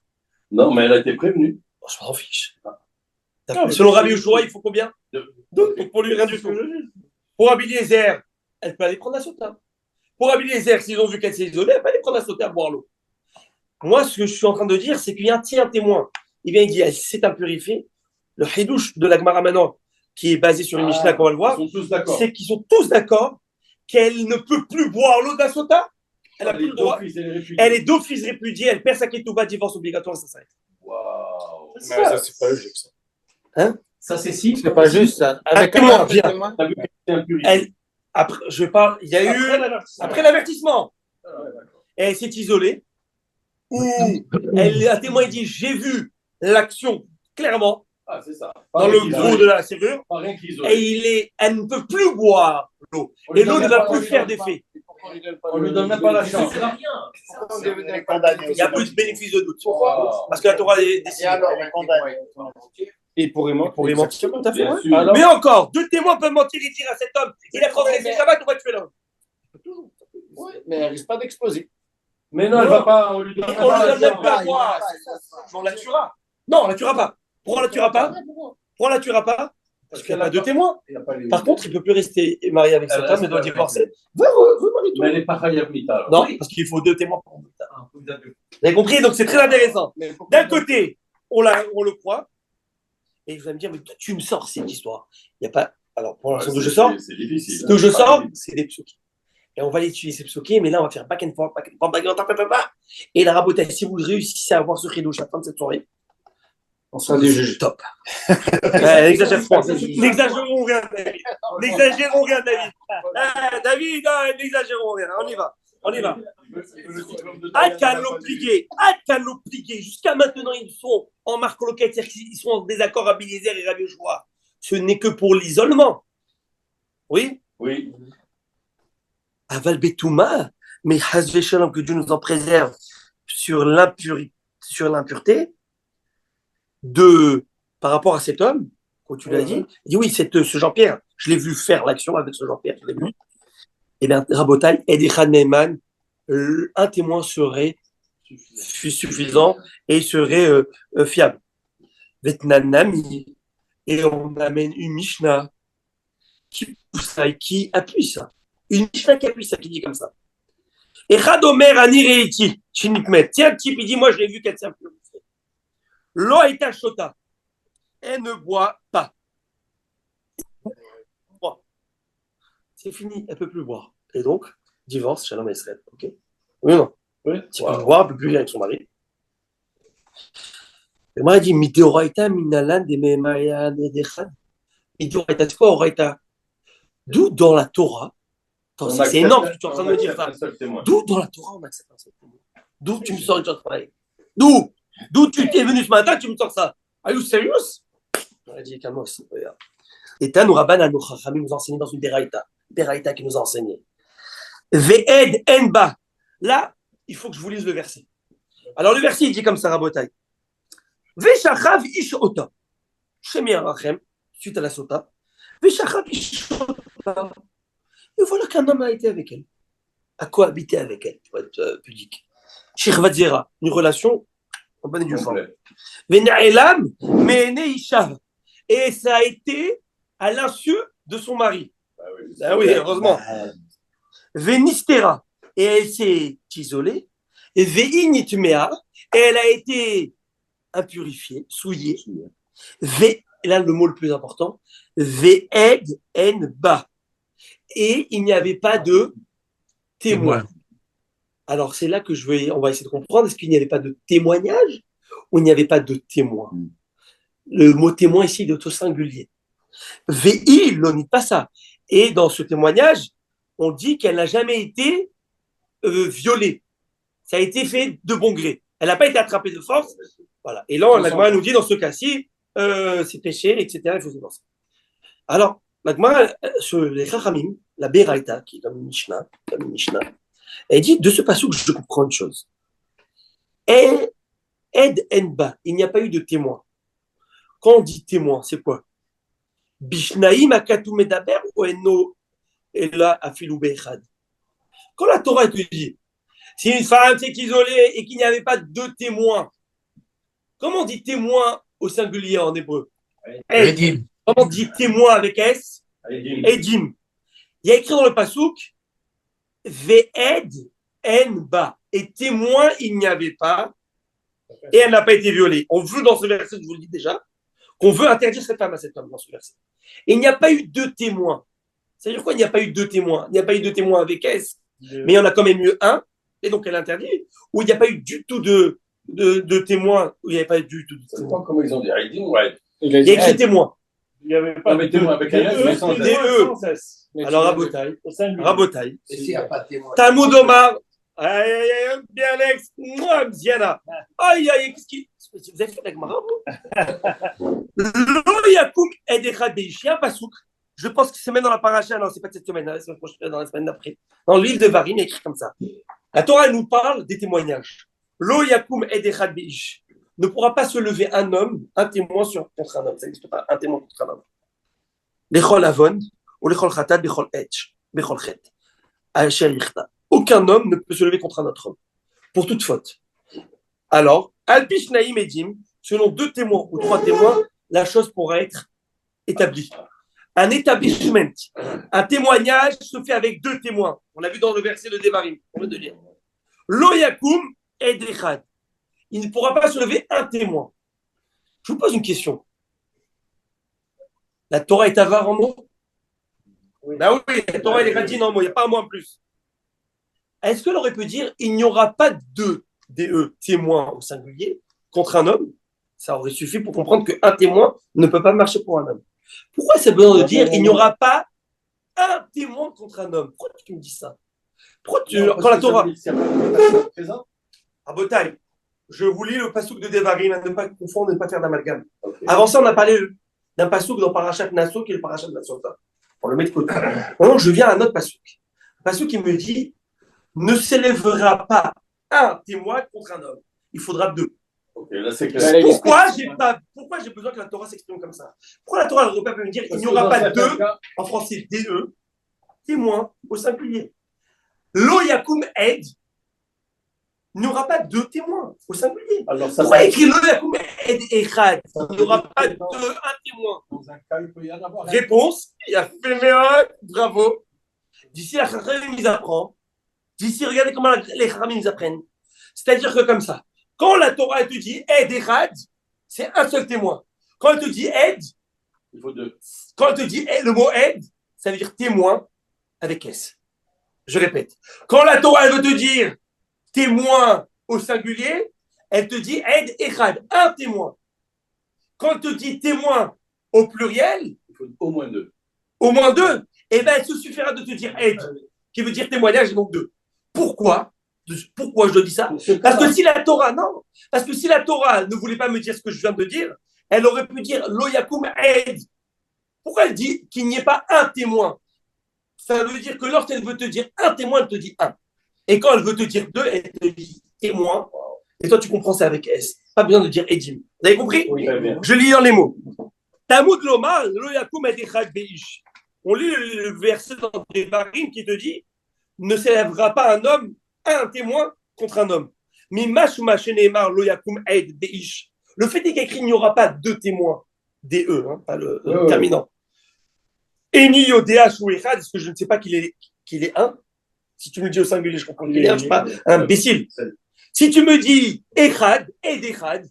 Non, mais elle a été prévenue. On s'en fiche. Non, mais Selon c'est- Rabbi Yoshua, il faut combien? 2. Donc pour lui, rien du tout. Pour Rabbi Eliezer, elle peut aller prendre la sota. Pour Rabbi Eliezer, s'ils ont vu qu'elle s'est isolée, elle peut aller prendre la sota à boire l'eau. Moi, ce que je suis en train de dire, c'est qu'il y a un témoin. Il vient, il dit, elle s'est impurifiée. Le hidouche de la Gemara maintenant, qui est basé sur une Mishnah, qu'on va le voir, Ils sont tous d'accord. c'est qu'ils sont tous d'accord qu'elle ne peut plus boire l'eau de la sota. Elle a plus le droit. Elle est d'office répudiée, elle perd sa ketouba, divorce obligatoire, ça s'arrête. Waouh. Mais ça, c'est pas logique, ça. Ça, c'est si. C'est pas juste, ça. Avec témoin, un viens. témoin. T'as vu qu'elle était impurifiée. Elle, après, je parle, il y a eu, après l'avertissement, elle s'est isolée, où un témoin dit, j'ai vu l'action, clairement, Ah, c'est ça. dans le gros de la serrure, Pas rien qu'ils ont. et elle ne peut plus boire l'eau. Et l'eau ne va plus faire d'effet. On lui donne même pas la chance. Il n'y a plus de bénéfice de doute. Pourquoi? Parce que la Torah est Et décidée. alors, Et pour Pour y mentir, tout à fait. Bien sûr. Mais encore, 2 témoins peuvent mentir et dire à cet homme, il a transgressé Shabbat, on va tuer l'homme. Oui, mais elle risque pas d'exploser. Mais non, elle va pas. On lui donne On ne donne même pas à boire. On la tuera. Non, on la tuera pas. Pourquoi on la tuera pas? Pourquoi on la tuera pas? Parce qu'il n'y a pas de témoins. Par contre, il ne peut plus rester marié avec cette femme et doit divorcer. Remarie-toi. Mais elle n'est pas Chayav Mita. Non, parce qu'il faut 2 témoins pour Mita. Vous avez compris? Donc c'est très intéressant. D'un côté, on le croit. Et vous allez me dire, mais toi, tu me sors cette histoire. Il n'y a pas. Alors, pour l'instant, d'où je sors, C'est difficile. d'où je sors, c'est des psukim. Et on va les utiliser ces psukim, mais là, on va faire back and forth, back and forth, back and forth. Et la rabotage, si vous réussissez à avoir ce chidouche à la fin de cette soirée, On sera des juges. top. N'exagère pas. N'exagérons rien, David. N'exagérons rien, David. David, n'exagérons rien. On y va. On y va. Ad can l'obliger. Jusqu'à maintenant, ils sont en marque locale, c'est-à-dire qu'ils sont en désaccord à Biliezer et Rabbi Yoshua. Ce n'est que pour l'isolement. Oui. Oui. Aval Betouma, mais Hazve Shalom, que Dieu nous en préserve sur l'impureté par rapport à cet homme, quand tu l'as dit, il dit oui, ce Jean-Pierre, je l'ai vu faire l'action avec ce Jean-Pierre, je l'ai vu. Eh bien, Rabotai, Edichan Neyman, un témoin serait suffisant et serait fiable. Vetnanami, et on amène une Mishnah qui appuie ça. Une Mishnah qui appuie ça, qui dit comme ça. Et Radomer Anireiti, Chinikmet, tiens, le type, il dit, moi je l'ai vu qu'elle s'est purifiée. L'eau est à Shota. Elle ne boit pas. C'est fini, elle ne peut plus boire. Et donc, divorce, Shalom Israël. Ok? Oui ou non? Oui. Si elle peut boire, elle ne peut plus vivre avec son mari. Et moi, il dit, Mideoraita, Minalan, Dememaya, Nedechan. Mideoraita, c'est quoi, Oraita? D'où dans la Torah, c'est énorme ce que tu es en train de me dire. D'où dans la Torah on accepte un seul témoin? D'où tu me sors une chose pareille? D'où tu t'es venu ce matin, tu me sors ça? Are you serious? On a dit, calme-toi, regarde. Et Tanou Rabban Anouchachami nous a enseigné dans une Deraïta qui nous a enseigné. Ve'ed enba. Là, il faut que je vous lise le verset. Alors, le verset, il dit comme ça, Rabotai. Ve'shachav ish ota. Shemi arachem, suite à la sota. Ve'shachav ish ota. Et voilà qu'un homme a été avec elle. A cohabité avec elle, pour être pudique. Shirvat zera, une relation en bonne et due forme. Ve'na'elam me'ene ishav. Et ça a été à l'insu de son mari. Ah oui, heureusement. Venistera, et elle s'est isolée. Et ve'initmea, et elle a été impurifiée, souillée. Et là, le mot le plus important, ve'ed enba. Et il n'y avait pas de témoin. Alors, c'est là que on va essayer de comprendre, est-ce qu'il n'y avait pas de témoignage ou il n'y avait pas de témoin? Le mot témoin ici est au singulier. Ve'i, l'on dit pas ça. Et dans ce témoignage, on dit qu'elle n'a jamais été violée. Ça a été fait de bon gré. Elle n'a pas été attrapée de force. Voilà. Et là, l'Agma nous dit dans ce cas-ci, c'est péché, etc. Il faut se lancer. Alors, l'Agma, sur les Chachamim, la Beraïta, qui est comme une Mishnah, elle dit de ce passage, je comprends une chose. Ed enba, il n'y a pas eu de témoin. Quand on dit témoin, c'est quoi? Bishnaïm akatu medaber ou eno ela afilu bechad. Quand la Torah te dit, si une femme s'est isolée et qu'il n'y avait pas de témoin, comment on dit témoin au singulier en hébreu? Edim. Comment on dit témoin avec S? Edim. Il y a écrit dans le pasouk, ve'ed enba. Et témoin, il n'y avait pas. Et elle n'a pas été violée. On veut dans ce verset, je vous le dis déjà, qu'on veut interdire cette femme à cet homme dans ce verset. Et il n'y a pas eu de témoins. C'est-à-dire quoi, il n'y a pas eu de témoins? Il n'y a pas eu de témoins avec S, mais il y en a quand même eu un, et donc elle interdit. Ou il n'y a pas eu du tout de témoins, ou il n'y avait pas eu du tout de témoins. Comment ils ont dit? Ouais. Il y a écrit témoin. Il n'y avait pas de témoin avec un S, mais sans S. Alors, Rabotai. Et s'il n'y a pas de témoin. Talmud Omar. Bien Alex. Diana. Aïe, qu'est-ce qui. Vous avez fait avec Mara, vous? Lo yakum edechad beishia pasouk. Je pense que c'est même dans la paracha. Non, c'est pas cette semaine, la semaine prochaine, dans la semaine d'après. Dans le livre de Varim, il y a écrit comme ça. La Torah, elle nous parle des témoignages. Lo yakum edechad beish. Ne pourra pas se lever un homme, un témoin contre un homme. Ça n'existe pas, un témoin contre un homme. Bechol avon, ou lechol chatat, bechol etch, bechol chet. Asher yichta. Aucun homme ne peut se lever contre un autre homme, pour toute faute. Alors, Alpish Naïm Edim, selon 2 témoins ou 3 témoins, la chose pourra être établie. Un établissement, un témoignage se fait avec 2 témoins. On l'a vu dans le verset de Devarim. On veut de lire. Lo yakum et dechad. Il ne pourra pas se lever un témoin. Je vous pose une question. La Torah est avare en mots? Oui. Ben oui, la Torah est radine en mots. Il n'y a pas un mot en plus. Est-ce qu'elle aurait pu dire il n'y aura pas 2 témoins au singulier contre un homme? Ça aurait suffi pour comprendre qu'un témoin ne peut pas marcher pour un homme. Pourquoi c'est besoin de dire il n'y aura pas un témoin contre un homme? Pourquoi tu me dis ça? Pourquoi tu... Quand la Torah... À Botaï, je vous lis le passouk de Devarim, ne pas confondre, ne pas faire d'amalgame. Okay. Avant ça, on a parlé d'un passouk dans Parashat Nassau, qui est le Parashat Nassota. On le met de côté. Maintenant, je viens à un autre passouk. Un passouk qui me dit ne s'élèvera pas un témoin contre un homme. Il faudra 2. Okay, là, c'est clair. Pourquoi j'ai besoin que la Torah s'exprime comme ça? Pourquoi la Torah ne peut pas me dire il n'y aura pas 2, en français DE, témoins au singulier? Lo yakum ed, il n'y aura pas 2 témoins au singulier. Pourquoi écrire Lo yakum ed echad? Il n'y aura pas 1 témoin. Dans un cas, il peut y en avoir. Réponse, il a fait méa, bravo. D'ici la Chachamim, ils apprennent. D'ici, regardez comment les Chachamim, ils apprennent. C'est-à-dire que comme ça, quand la Torah te dit Ed Echad, c'est un seul témoin. Quand elle te dit Ed, il faut 2. Quand elle te dit le mot Ed, ça veut dire témoin avec S. Je répète. Quand la Torah elle veut te dire témoin au singulier, elle te dit Ed Echad, un témoin. Quand elle te dit témoin au pluriel, il faut au moins 2. Au moins 2, eh bien, il se suffira de te dire Ed, qui veut dire témoignage, et donc 2. Pourquoi je dis ça? Parce que si la Torah, ne voulait pas me dire ce que je viens de dire, elle aurait pu dire Lo yakum ed. Pourquoi elle dit qu'il n'y ait pas un témoin? Ça veut dire que lorsqu'elle veut te dire un témoin, elle te dit 1. Et quand elle veut te dire 2, elle te dit témoin. Et toi, tu comprends ça avec S. Pas besoin de dire edim. Vous avez compris? Oui, je lis dans les mots. Talmud Lomar, Lo yakum ed echad beish. On lit le verset dans Devarim qui te dit ne s'élèvera pas un témoin contre un homme. Le fait est qu'écrit il n'y aura pas 2 témoins, DE, pas le terminant. Eni Yodéach ou Echad, est-ce que je ne sais pas qu'il est 1? Si tu me dis au singulier, je comprends qu'il est 1, je ne suis pas imbécile. Si tu me dis Echad, Ed Echad,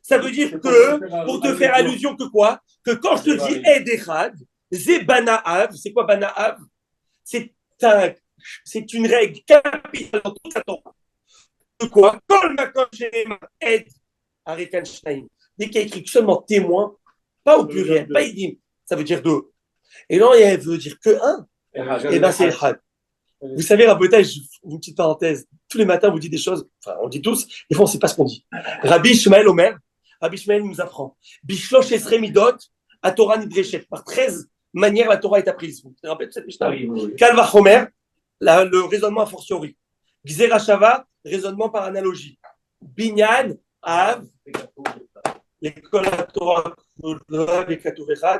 ça veut dire que, pour te faire allusion que quoi? Que quand je te dis Ed Echad, Zé Banaav, c'est quoi Banaav? C'est une règle capitale dans toute la Torah. De quoi? Kol Makom Shenema Ed Arekanshnaim. Dès qu'il y a écrit seulement témoin, pas au pluriel, pas idim, ça veut dire 2. Et non, elle veut dire que 1. Et bien, c'est Echad. Vous savez, Rabotai, une petite parenthèse. Tous les matins, on vous dit des choses, enfin, on dit tous, des fois, on ne sait pas ce qu'on dit. Rabbi Shmuel Omer, Rabbi Shmuel nous apprend. Bishlosh Esrei Midot, à Torah Nidreshet. Par 13 manières, la Torah est apprise. Vous vous rappelez de cette Mishnah? Kalva Chomer, le raisonnement a fortiori. Gzera Shava, raisonnement par analogie. Binyan, Av, l'école de la Torah, avec la Torah,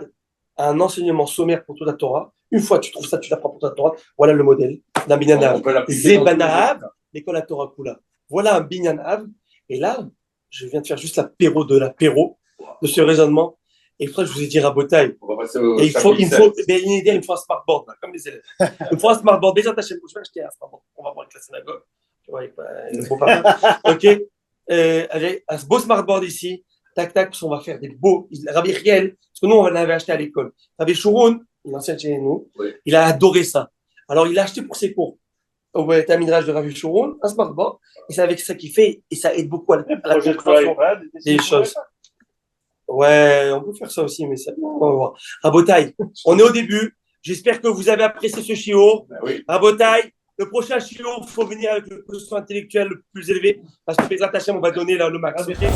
un enseignement sommaire pour toute la Torah. Une fois tu trouves ça, tu l'apprends pour toute la Torah. Voilà le modèle d'un Binyan Av. Zebanahav, l'école de la Torah Kula. Voilà un Binyan Av. Et là, je viens de faire juste l'apéro de ce raisonnement. Et après, je vous ai dit Rabotai. Il faut un smartboard, là, comme les élèves. Il faut un smartboard. Déjà, je vais acheter un smartboard. On va voir avec la synagogue. Tu vois, avec le beau papa. OK. Avec un beau smartboard ici. Tac, tac, parce qu'on va faire des beaux. Rabbi Riel, parce que nous, on l'avait acheté à l'école. Rabbi Shouroun, il enseigne chez nous. Oui. Il a adoré ça. Alors, il l'a acheté pour ses cours. Au Midrash de Rabbi Shouroun, un smartboard. Et c'est avec ça qu'il fait. Et ça aide beaucoup à la compréhension des choses. Ouais, on peut faire ça aussi, mais ça, on va voir. Rabotai, on est au début. J'espère que vous avez apprécié ce shiur. Ben oui. Rabotai, le prochain shiur, il faut venir avec le quotient intellectuel le plus élevé, parce que les attachés, on va donner là, le max. Okay.